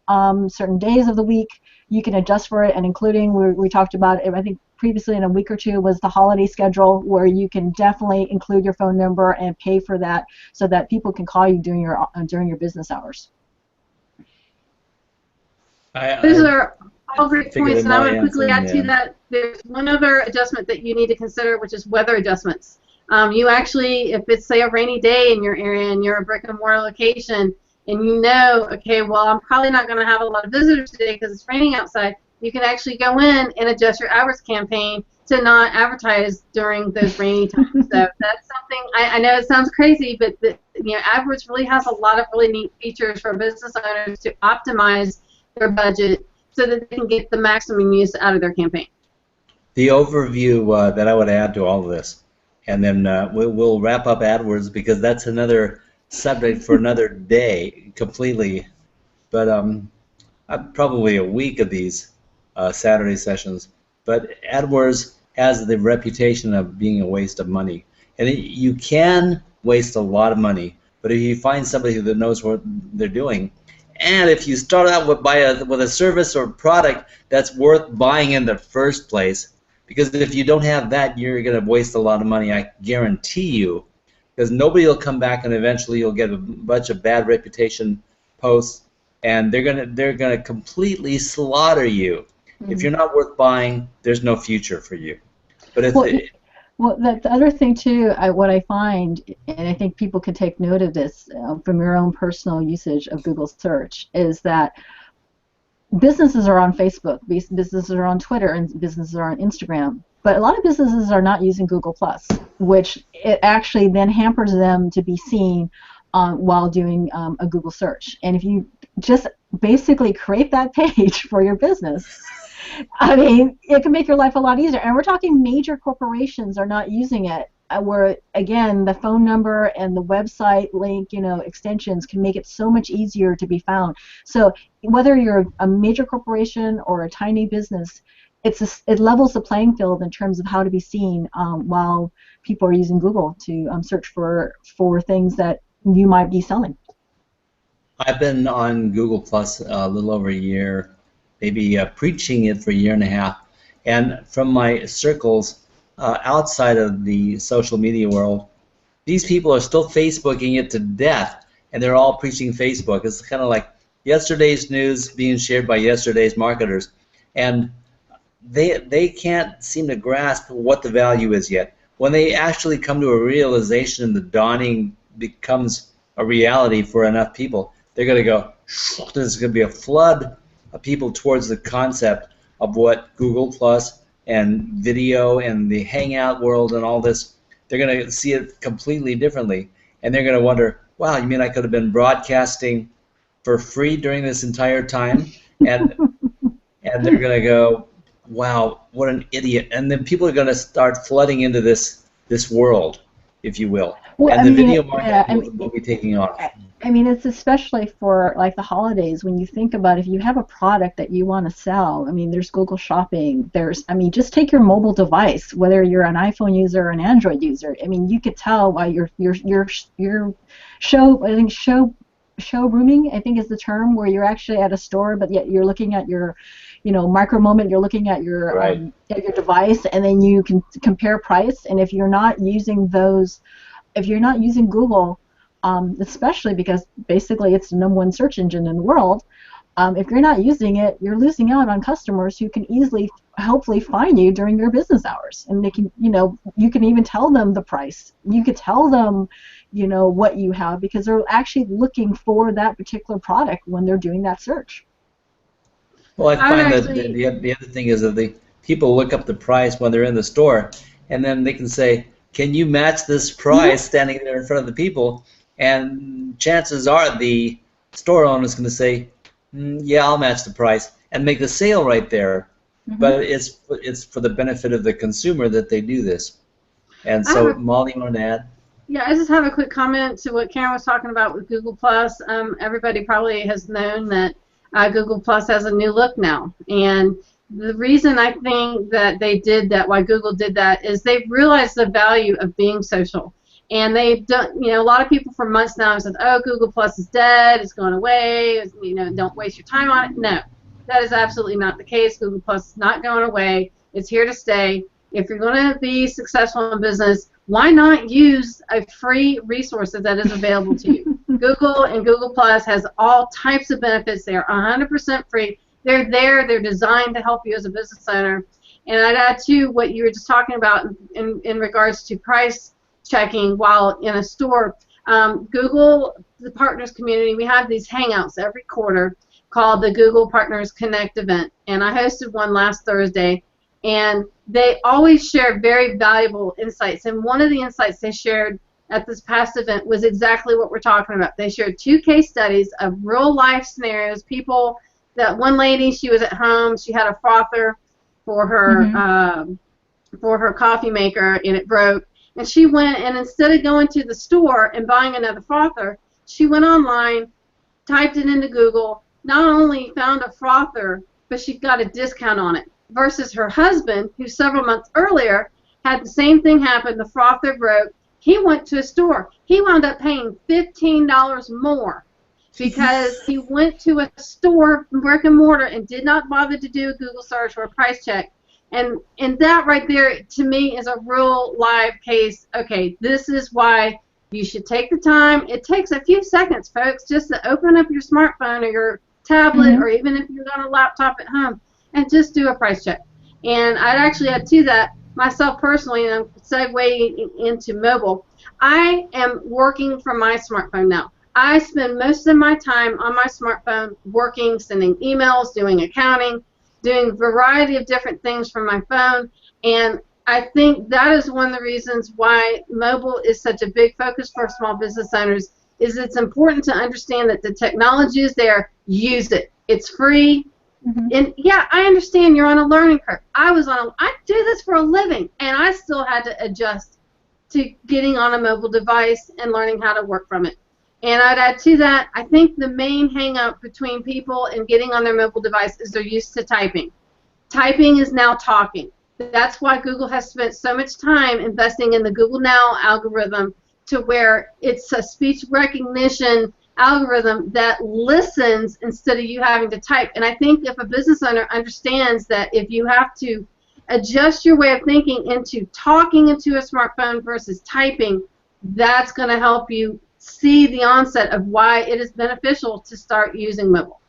certain days of the week, you can adjust for it, and including, we talked about it, I think previously in a week or two, was the holiday schedule, where you can definitely include your phone number and pay for that so that people can call you during your business hours. Those are all great points, and I want to quickly add to that. There's one other adjustment that you need to consider, which is weather adjustments. You actually, if it's, say, a rainy day in your area and you're a brick-and-mortar location, and you know, okay, well, I'm probably not going to have a lot of visitors today because it's raining outside, you can actually go in and adjust your AdWords campaign to not advertise during those rainy times. So that's something, I know it sounds crazy, but AdWords really has a lot of really neat features for business owners to optimize their budget so that they can get the maximum use out of their campaign. The overview that I would add to all of this, and then we'll wrap up AdWords, because that's another subject for another day completely, but probably a week of these Saturday sessions. But AdWords has the reputation of being a waste of money, and you can waste a lot of money, but if you find somebody that knows what they're doing, and if you start out with a service or product that's worth buying in the first place, because if you don't have that, you're going to waste a lot of money, I guarantee you, because nobody will come back, and eventually you'll get a bunch of bad reputation posts, and they're gonna completely slaughter you. If you're not worth buying, there's no future for you. But Well, the other thing too, what I find, and I think people can take note of this from your own personal usage of Google search, is that businesses are on Facebook, businesses are on Twitter, and businesses are on Instagram. But a lot of businesses are not using Google Plus, which it actually then hampers them to be seen while doing a Google search. And if you just basically create that page for your business, I mean, it can make your life a lot easier. And we're talking major corporations are not using it, where, again, the phone number and the website link, extensions can make it so much easier to be found. So whether you're a major corporation or a tiny business, it levels the playing field in terms of how to be seen while people are using Google to search for things that you might be selling. I've been on Google Plus a little over a year, maybe preaching it for a year and a half. And from my circles outside of the social media world, these people are still Facebooking it to death, and they're all preaching Facebook. It's kind of like yesterday's news being shared by yesterday's marketers. And they can't seem to grasp what the value is yet. When they actually come to a realization and the dawning becomes a reality for enough people, they're going to go, there's going to be a flood of people towards the concept of what Google Plus and video and the Hangout world and all this, they're going to see it completely differently. And they're going to wonder, wow, you mean I could have been broadcasting for free during this entire time? And they're going to go, wow, what an idiot. And then people are going to start flooding into this world, if you will. Well, and the video market will be taking off. I mean, it's especially for like the holidays when you think about if you have a product that you want to sell. I mean, there's Google Shopping. Just take your mobile device, whether you're an iPhone user or an Android user. I mean, you could tell by your showrooming, I think is the term, where you're actually at a store, but yet you're looking at your micro moment, you're looking at your right. At your device, and then you can compare price. And if you're not using Google, especially because basically it's the #1 search engine in the world, if you're not using it, you're losing out on customers who can easily, hopefully, find you during your business hours. And they can, you can even tell them the price. You could tell them, what you have, because they're actually looking for that particular product when they're doing that search. Well, I find that the other thing is that the people look up the price when they're in the store, and then they can say, can you match this price standing there in front of the people? And chances are the store owner is going to say, yeah, I'll match the price, and make the sale right there. Mm-hmm. But it's for the benefit of the consumer that they do this. And so, Molly, you want to add? Yeah, I just have a quick comment to what Karen was talking about with Google Plus. Everybody probably has known that Google Plus has a new look now, and the reason I think that they did that, why Google did that, is they've realized the value of being social. And they've done, a lot of people for months now have said, oh, Google Plus is dead, it's going away, don't waste your time on it. No, that is absolutely not the case. Google Plus is not going away. It's here to stay. If you're going to be successful in business, why not use a free resource that is available to you? Google and Google Plus has all types of benefits. They are 100% free. They're there. They're designed to help you as a business owner. And I'd add, too, what you were just talking about in regards to price checking while in a store. Google, the Partners community, we have these Hangouts every quarter called the Google Partners Connect event. And I hosted one last Thursday. And they always share very valuable insights. And one of the insights they shared at this past event was exactly what we're talking about. They shared 2 case studies of real-life scenarios. People, that one lady, she was at home. She had a frother for her coffee maker, and it broke. And she went, and instead of going to the store and buying another frother, she went online, typed it into Google, not only found a frother, but she got a discount on it. Versus her husband, who several months earlier had the same thing happen, the frother broke. He went to a store. He wound up paying $15 more because he went to a store, brick and mortar, and did not bother to do a Google search or a price check. And that right there, to me, is a real live case. Okay, this is why you should take the time. It takes a few seconds, folks, just to open up your smartphone or your tablet, or even if you've got a laptop at home, and just do a price check. And I'd actually add to that, myself personally, and I'm segueing into mobile, I am working from my smartphone now. I spend most of my time on my smartphone working, sending emails, doing accounting, doing a variety of different things from my phone, and I think that is one of the reasons why mobile is such a big focus for small business owners, is it's important to understand that the technology is there, use it. It's free. Mm-hmm. And yeah, I understand you're on a learning curve. I do this for a living, and I still had to adjust to getting on a mobile device and learning how to work from it. And I'd add to that, I think the main hang up between people and getting on their mobile device is they're used to typing. Typing is now talking. That's why Google has spent so much time investing in the Google Now algorithm, to where it's a speech recognition algorithm that listens instead of you having to type. And I think if a business owner understands that if you have to adjust your way of thinking into talking into a smartphone versus typing, that's going to help you see the onset of why it is beneficial to start using mobile.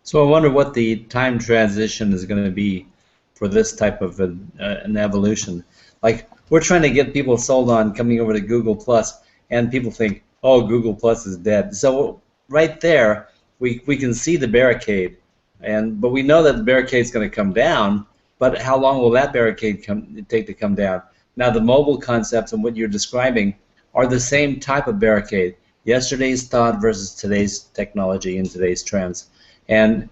So I wonder what the time transition is going to be for this type of an evolution. Like, we're trying to get people sold on coming over to Google Plus, and people think, oh, Google Plus is dead. So right there, we can see the barricade, but we know that the barricade is going to come down. But how long will that barricade take to come down? Now, the mobile concepts and what you're describing are the same type of barricade. Yesterday's thought versus today's technology and today's trends. And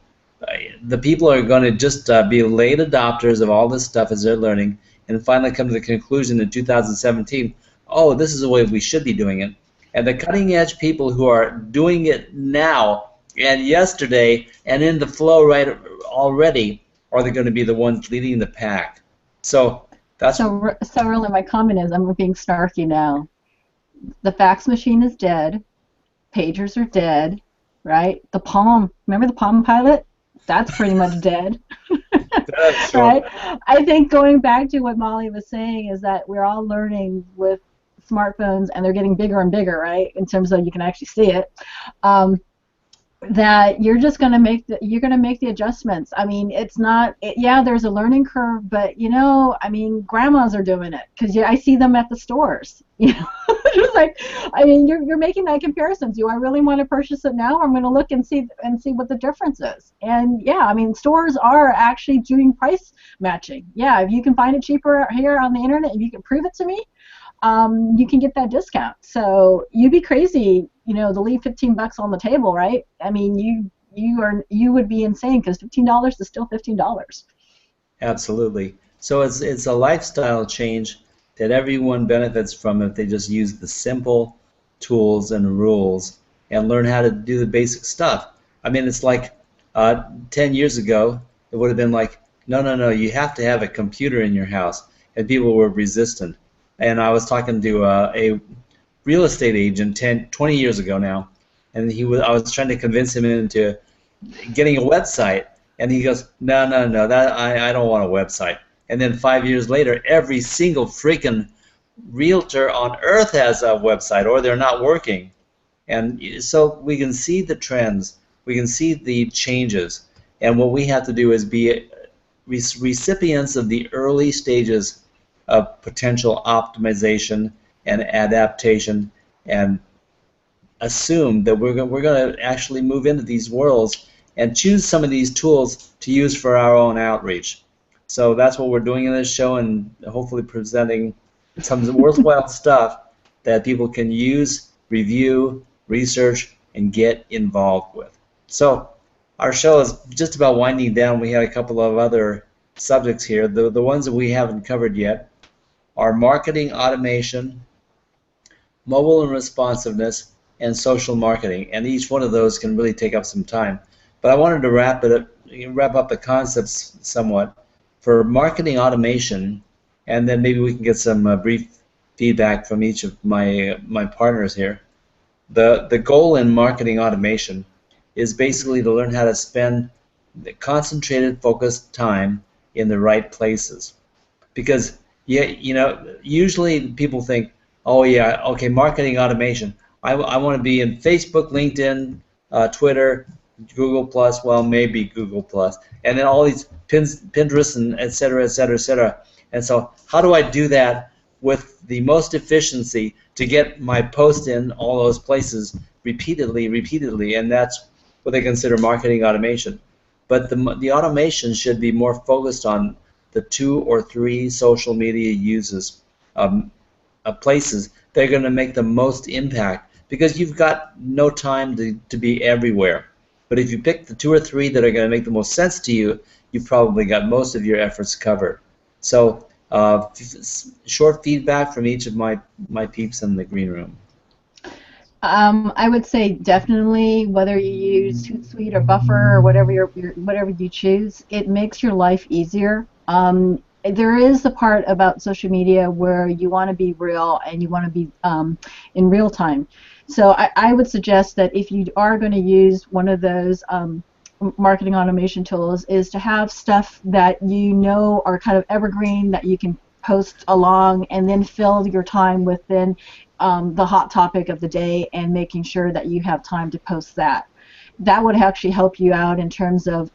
the people are going to just be late adopters of all this stuff as they're learning, and finally come to the conclusion in 2017, oh, this is the way we should be doing it. And the cutting edge people who are doing it now and yesterday and in the flow right already are they going to be the ones leading the pack. So that's so Roland, my comment is, I'm being snarky now. The fax machine is dead. Pagers are dead, right? The Palm, remember the Palm Pilot? That's pretty much dead. That's right? I think going back to what Molly was saying is that we're all learning with smartphones, and they're getting bigger and bigger, right? In terms of you can actually see it. That you're just going to make the adjustments. I mean, it's not. Yeah, there's a learning curve, but I mean, grandmas are doing it because I see them at the stores. It's like, I mean, you're making that comparison. Do I really want to purchase it now? Or I'm going to look and see what the difference is. And yeah, I mean, stores are actually doing price matching. Yeah, if you can find it cheaper here on the internet, if you can prove it to me, you can get that discount. So you'd be crazy, to leave $15 on the table, right? I mean, you would be insane, because $15 is still $15. Absolutely. So it's a lifestyle change that everyone benefits from if they just use the simple tools and rules and learn how to do the basic stuff. I mean, it's like 10 years ago, it would have been like, no, you have to have a computer in your house, and people were resistant. And I was talking to a real estate agent 20 years ago now, and I was trying to convince him into getting a website, and he goes, no, I don't want a website. And then 5 years later, every single freaking realtor on earth has a website, or they're not working. And so we can see the trends, we can see the changes, and what we have to do is be recipients of the early stages of potential optimization and adaptation, and assume that we're going to actually move into these worlds and choose some of these tools to use for our own outreach. So that's what we're doing in this show, and hopefully presenting some worthwhile stuff that people can use, review, research, and get involved with. So our show is just about winding down. We had a couple of other subjects here. The ones that we haven't covered yet are marketing automation, mobile and responsiveness, and social marketing. And each one of those can really take up some time. But I wanted to wrap up the concepts somewhat. For marketing automation, and then maybe we can get some brief feedback from each of my partners here. The goal in marketing automation is basically to learn how to spend the concentrated, focused time in the right places. Because usually people think, oh yeah, okay, marketing automation. I want to be in Facebook, LinkedIn, Twitter, Google Plus. Well, maybe Google Plus, and then all these Pinterest and et cetera, et cetera, et cetera. And so how do I do that with the most efficiency to get my post in all those places repeatedly, and that's what they consider marketing automation. But the automation should be more focused on the 2 or 3 social media uses, places that are going to make the most impact, because you've got no time to be everywhere. But if you pick the 2 or 3 that are going to make the most sense to you, you've probably got most of your efforts covered. So short feedback from each of my peeps in the green room. I would say definitely, whether you use Hootsuite or Buffer or whatever whatever you choose, it makes your life easier. There is the part about social media where you want to be real and you want to be in real time. So I would suggest that if you are going to use one of those marketing automation tools, is to have stuff that you know are kind of evergreen, that you can post along and then fill your time within the hot topic of the day and making sure that you have time to post that. That would actually help you out in terms of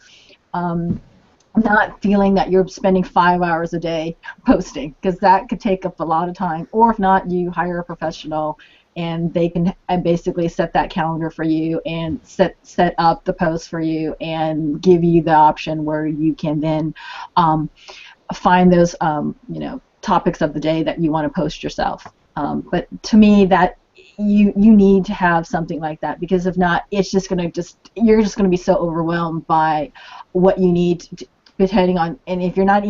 not feeling that you're spending 5 hours a day posting, because that could take up a lot of time. Or if not, you hire a professional and they can basically set that calendar for you and set up the post for you and give you the option where you can then find those topics of the day that you want to post yourself. But to me, that you need to have something like that, because if not, it's just gonna you're just gonna be so overwhelmed by what you need depending on, and if you're not,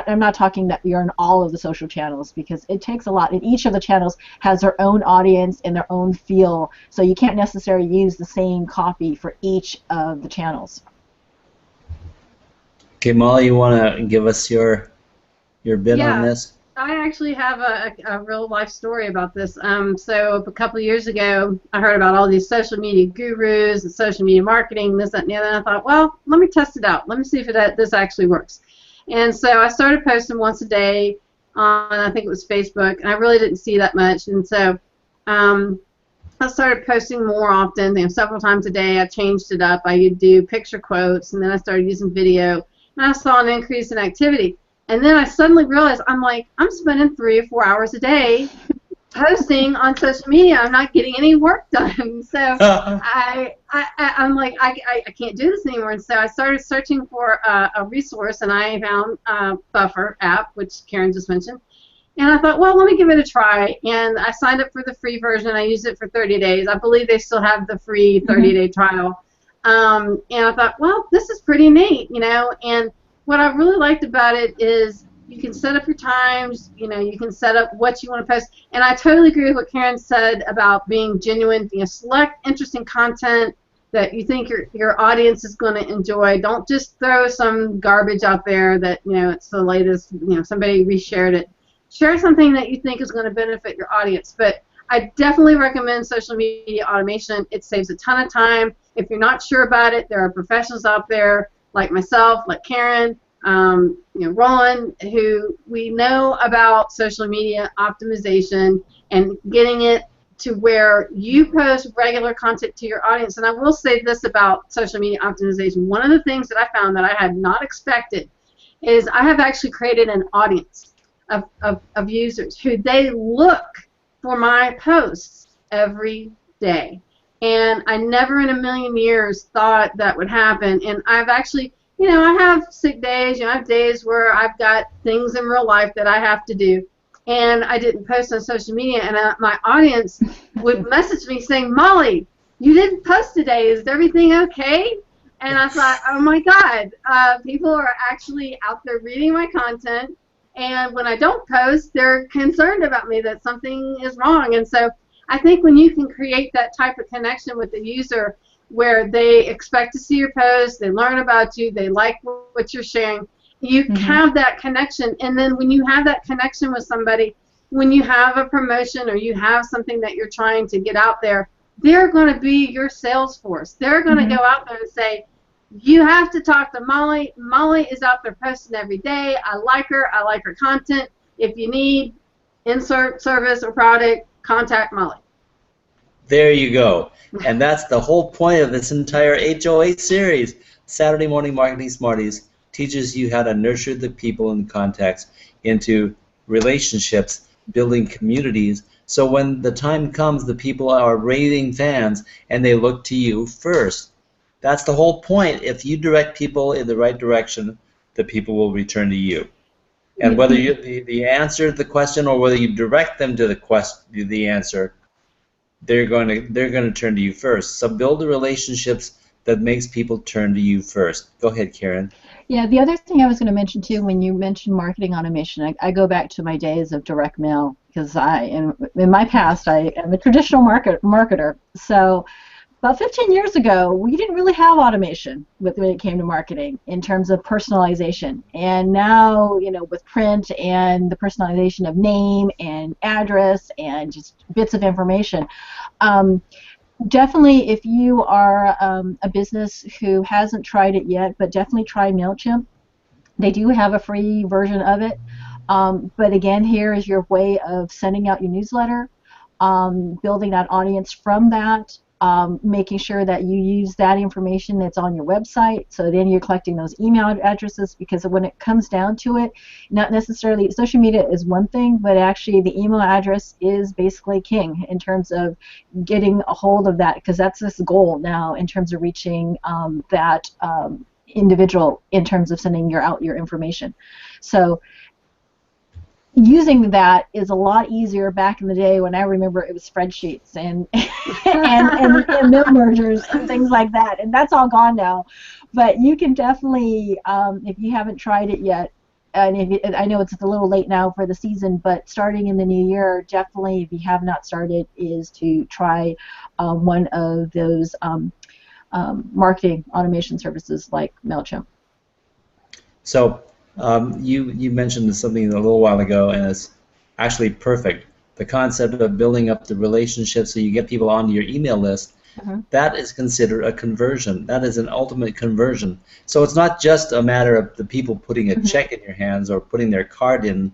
I'm not talking that you're in all of the social channels, because it takes a lot, and each of the channels has their own audience and their own feel, so you can't necessarily use the same copy for each of the channels. Okay, Molly, you want to give us your bit on this? I actually have a real life story about this. So a couple of years ago, I heard about all these social media gurus and social media marketing, this, that, and the other, and I thought, well, let me test it out. Let me see if this actually works. And so I started posting once a day on, I think it was Facebook, and I really didn't see that much. And so I started posting more often, several times a day. I changed it up. I would do picture quotes, and then I started using video, and I saw an increase in activity. And then I suddenly realized, I'm spending 3 or 4 hours a day posting on social media. I'm not getting any work done. So I'm like, I can't do this anymore. And so I started searching for a resource, and I found Buffer app, which Karen just mentioned. And I thought, well, let me give it a try. And I signed up for the free version. I used it for 30 days. I believe they still have the free 30-day trial. And I thought, well, this is pretty neat, and what I really liked about it is you can set up your times, you can set up what you want to post, and I totally agree with what Karen said about being genuine. Select interesting content that you think your audience is going to enjoy. Don't just throw some garbage out there that, it's the latest, somebody reshared it. Share something that you think is going to benefit your audience. But I definitely recommend social media automation. It saves a ton of time. If you're not sure about it, there are professionals out there like myself, like Karen, Roland, who we know about social media optimization and getting it to where you post regular content to your audience. And I will say this about social media optimization. One of the things that I found that I had not expected is I have actually created an audience of users who they look for my posts every day. And I never in a million years thought that would happen. And I've actually, I have sick days. I have days where I've got things in real life that I have to do. And I didn't post on social media. And my audience would message me saying, Molly, you didn't post today. Is everything okay? And I thought, oh, my God. People are actually out there reading my content. And when I don't post, they're concerned about me that something is wrong. And so I think when you can create that type of connection with the user where they expect to see your post, they learn about you, they like what you're sharing, you have that connection. And then when you have that connection with somebody, when you have a promotion or you have something that you're trying to get out there, they're going to be your sales force. They're going to go out there and say, you have to talk to Molly. Molly is out there posting every day. I like her. I like her content. If you need insert service or product, contact Molly. There you go. And that's the whole point of this entire HOA series. Saturday Morning Marketing Smarties teaches you how to nurture the people and contacts into relationships, building communities. So when the time comes, the people are raving fans and they look to you first. That's the whole point. If you direct people in the right direction, the people will return to you. And whether you the answer to the question or whether you direct them to the answer, they're going to turn to you first. So build the relationships that makes people turn to you first. Go ahead, Karen. Yeah, the other thing I was going to mention too, when you mentioned marketing automation, I go back to my days of direct mail because in my past, I am a traditional marketer. So about 15 years ago, we didn't really have automation when it came to marketing in terms of personalization. And now, with print and the personalization of name and address and just bits of information, definitely, if you are a business who hasn't tried it yet, but definitely try MailChimp. They do have a free version of it. But again, here is your way of sending out your newsletter, building that audience from that, making sure that you use that information that's on your website. So then you're collecting those email addresses, because when it comes down to it, not necessarily social media is one thing, but actually the email address is basically king in terms of getting a hold of that, because that's this goal now in terms of reaching that individual in terms of sending out your information. So using that is a lot easier back in the day when I remember it was spreadsheets and and mail mergers and things like that, and that's all gone now. But you can definitely, if you haven't tried it yet, and I know it's a little late now for the season, but starting in the new year, definitely, if you have not started, is to try one of those marketing automation services like MailChimp. So you mentioned something a little while ago, and it's actually perfect. The concept of building up the relationship so you get people onto your email list, that is considered a conversion. That is an ultimate conversion. So it's not just a matter of the people putting a check in your hands or putting their card in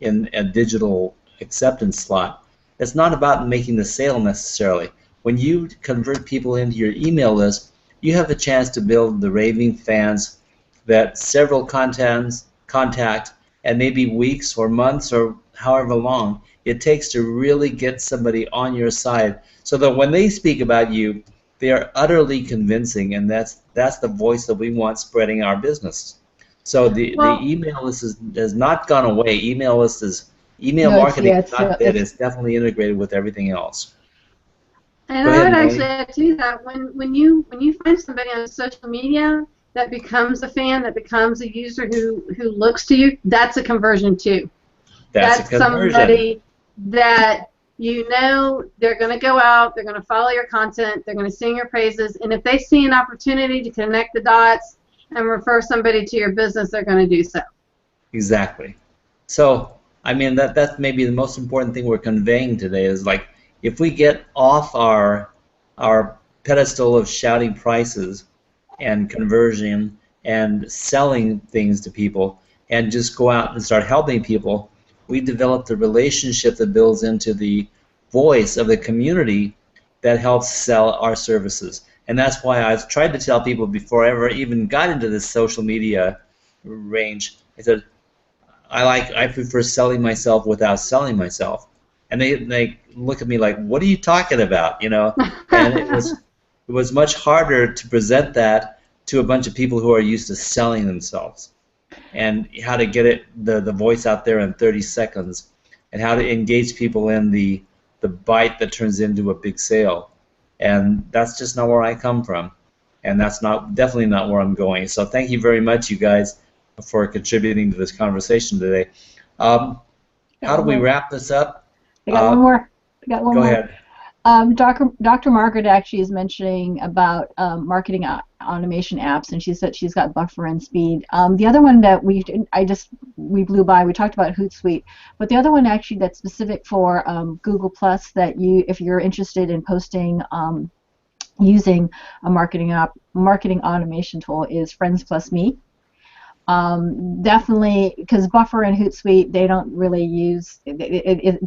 a digital acceptance slot. It's not about making the sale necessarily. When you convert people into your email list, you have the chance to build the raving fans that several contact, and maybe weeks or months or however long it takes to really get somebody on your side, so that when they speak about you, they are utterly convincing, and that's the voice that we want spreading our business. So the email list has not gone away. Email marketing is not dead. It's definitely integrated with everything else. And I would actually add to that, when you find somebody on social media that becomes a fan, that becomes a user who looks to you, that's a conversion too. That's somebody that they're going to go out, they're going to follow your content, they're going to sing your praises, and if they see an opportunity to connect the dots and refer somebody to your business, they're going to do so. Exactly. So, I mean, that's maybe the most important thing we're conveying today is, like, if we get off our pedestal of shouting prices and conversion and selling things to people and just go out and start helping people, we develop the relationship that builds into the voice of the community that helps sell our services. And that's why I've tried to tell people before I ever even got into this social media range, I said, I prefer selling myself without selling myself. And they look at me like, what are you talking about? And it was much harder to present that to a bunch of people who are used to selling themselves, and how to get the voice out there in 30 seconds, and how to engage people in the bite that turns into a big sale. And that's just not where I come from, and that's definitely not where I'm going. So thank you very much, you guys, for contributing to this conversation today. How do we wrap this up? I got one more. Go ahead. Dr. Margaret actually is mentioning about marketing automation apps, and she said she's got Buffer and Speed. The other one that we blew by, we talked about Hootsuite, but the other one actually that's specific for Google Plus, that if you're interested in posting using a marketing automation tool, is Friends Plus Me. Definitely, because Buffer and Hootsuite, they don't really use they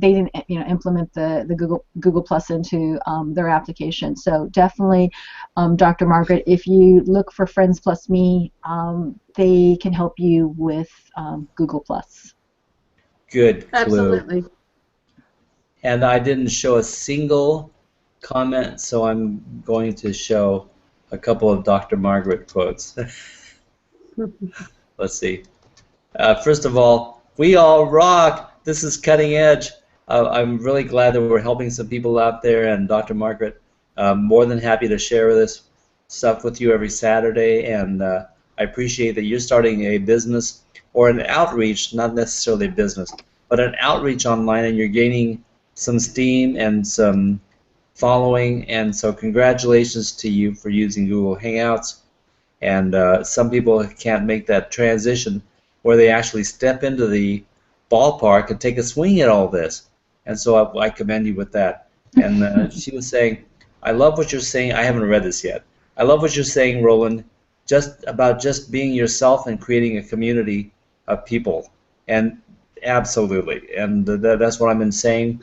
didn't implement the Google Plus into their application. So definitely, Dr. Margaret, if you look for Friends Plus Me, they can help you with Google Plus. Good clue. Absolutely. And I didn't show a single comment, so I'm going to show a couple of Dr. Margaret quotes. Let's see. First of all, we all rock. This is cutting edge. I'm really glad that we're helping some people out there, and Dr. Margaret, more than happy to share this stuff with you every Saturday, and I appreciate that you're starting a business or an outreach, not necessarily a business, but an outreach online, and you're gaining some steam and some following, and so congratulations to you for using Google Hangouts. And some people can't make that transition where they actually step into the ballpark and take a swing at all this. And so I commend you with that. And she was saying, I love what you're saying. I haven't read this yet. I love what you're saying, Roland, just being yourself and creating a community of people. And absolutely. And that's what I've been saying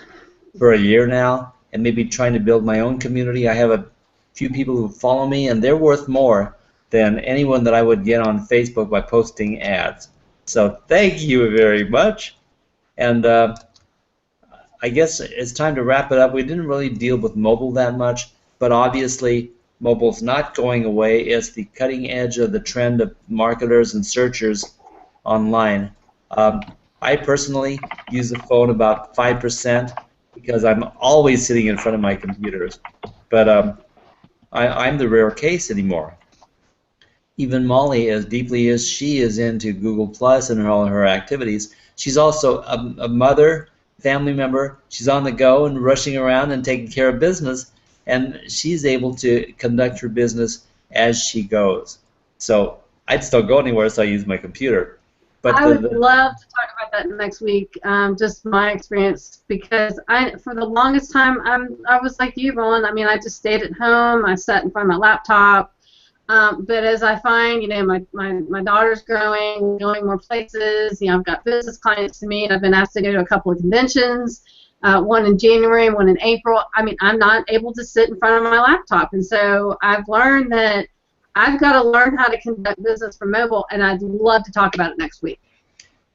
for a year now, and maybe trying to build my own community. I have a few people who follow me, and they're worth more than anyone that I would get on Facebook by posting ads. So thank you very much. And I guess it's time to wrap it up. We didn't really deal with mobile that much, but obviously mobile's not going away. It's the cutting edge of the trend of marketers and searchers online. I personally use the phone about 5% because I'm always sitting in front of my computers. But I'm the rare case anymore. Even Molly, as deeply as she is into Google Plus and all her activities, she's also a mother, family member. She's on the go and rushing around and taking care of business, and she's able to conduct her business as she goes. So I'd still go anywhere, so I use my computer. But I would love to talk about that next week, just my experience, because for the longest time, I was like you, Roland. I mean, I just stayed at home. I sat in front of my laptop. But as I find, my daughter's growing, going more places. I've got business clients to meet. I've been asked to go to a couple of conventions, one in January and one in April. I mean, I'm not able to sit in front of my laptop, and so I've learned that I've got to learn how to conduct business from mobile, and I'd love to talk about it next week.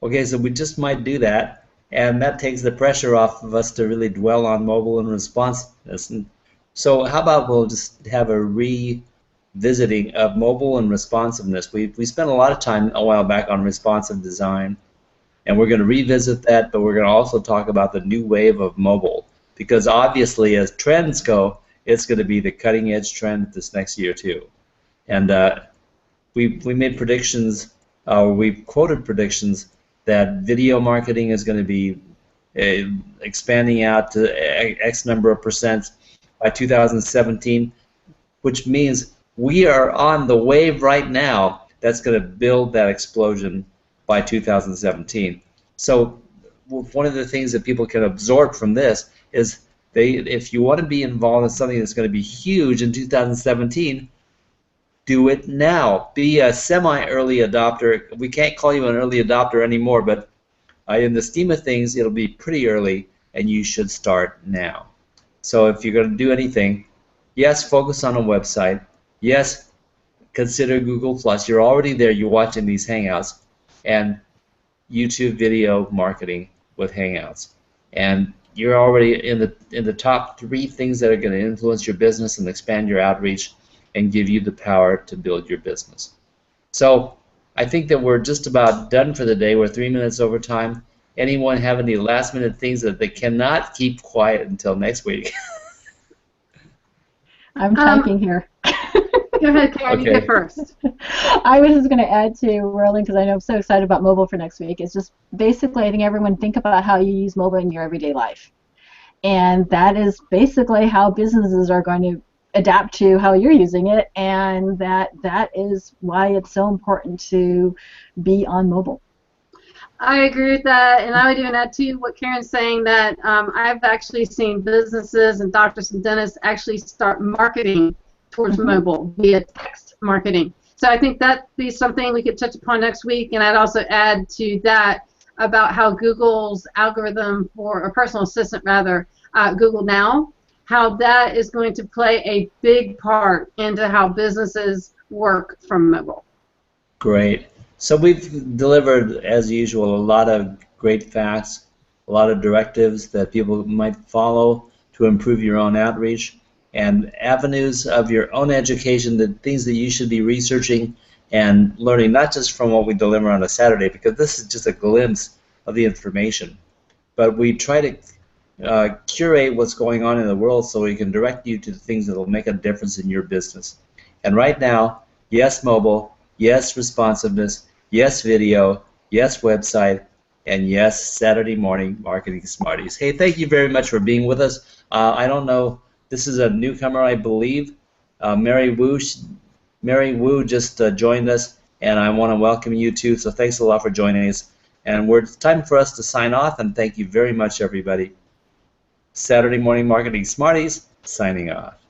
Okay, so we just might do that, and that takes the pressure off of us to really dwell on mobile and responsiveness. And so how about we'll just have a revisiting of mobile and responsiveness. We spent a lot of time a while back on responsive design, and we're going to revisit that, but we're going to also talk about the new wave of mobile, because obviously as trends go, it's going to be the cutting edge trend this next year too. And we made predictions, we quoted predictions that video marketing is going to be expanding out to X number of percent by 2017, which means we are on the wave right now that's going to build that explosion by 2017. So one of the things that people can absorb from this is if you want to be involved in something that's going to be huge in 2017, do it now. Be a semi-early adopter. We can't call you an early adopter anymore, but in the scheme of things, it'll be pretty early, and you should start now. So if you're going to do anything, yes, focus on a website. Yes, consider Google Plus. You're already there. You're watching these Hangouts, and YouTube video marketing with Hangouts, and you're already in the top 3 things that are going to influence your business and expand your outreach and give you the power to build your business. So I think that we're just about done for the day. We're 3 minutes over time. Anyone have any last minute things that they cannot keep quiet until next week? I'm typing here. Go ahead, Karen. Okay. You go first. I was just going to add to Roland, because I know I'm so excited about mobile for next week. It's just basically, I think everyone think about how you use mobile in your everyday life. And that is basically how businesses are going to adapt to how you're using it, and that is why it's so important to be on mobile. I agree with that, and I would even add to what Karen's saying that I've actually seen businesses and doctors and dentists actually start marketing towards mobile via text marketing. So I think that'd be something we could touch upon next week, and I'd also add to that about how Google's algorithm for a personal assistant, rather, Google Now, how that is going to play a big part into how businesses work from mobile. Great. So we've delivered, as usual, a lot of great great facts, a lot of directives that people might follow to improve your own outreach, and avenues of your own education, the things that you should be researching and learning, not just from what we deliver on a Saturday, because this is just a glimpse of the information. But we try to curate what's going on in the world so we can direct you to the things that will make a difference in your business. And right now, yes mobile, yes responsiveness, yes video, yes website, and yes Saturday morning marketing smarties. Hey, thank you very much for being with us. I don't know, this is a newcomer, I believe. Mary Wu just joined us, and I want to welcome you too. So thanks a lot for joining us. And it's time for us to sign off, and thank you very much, everybody. Saturday Morning Marketing Smarties, signing off.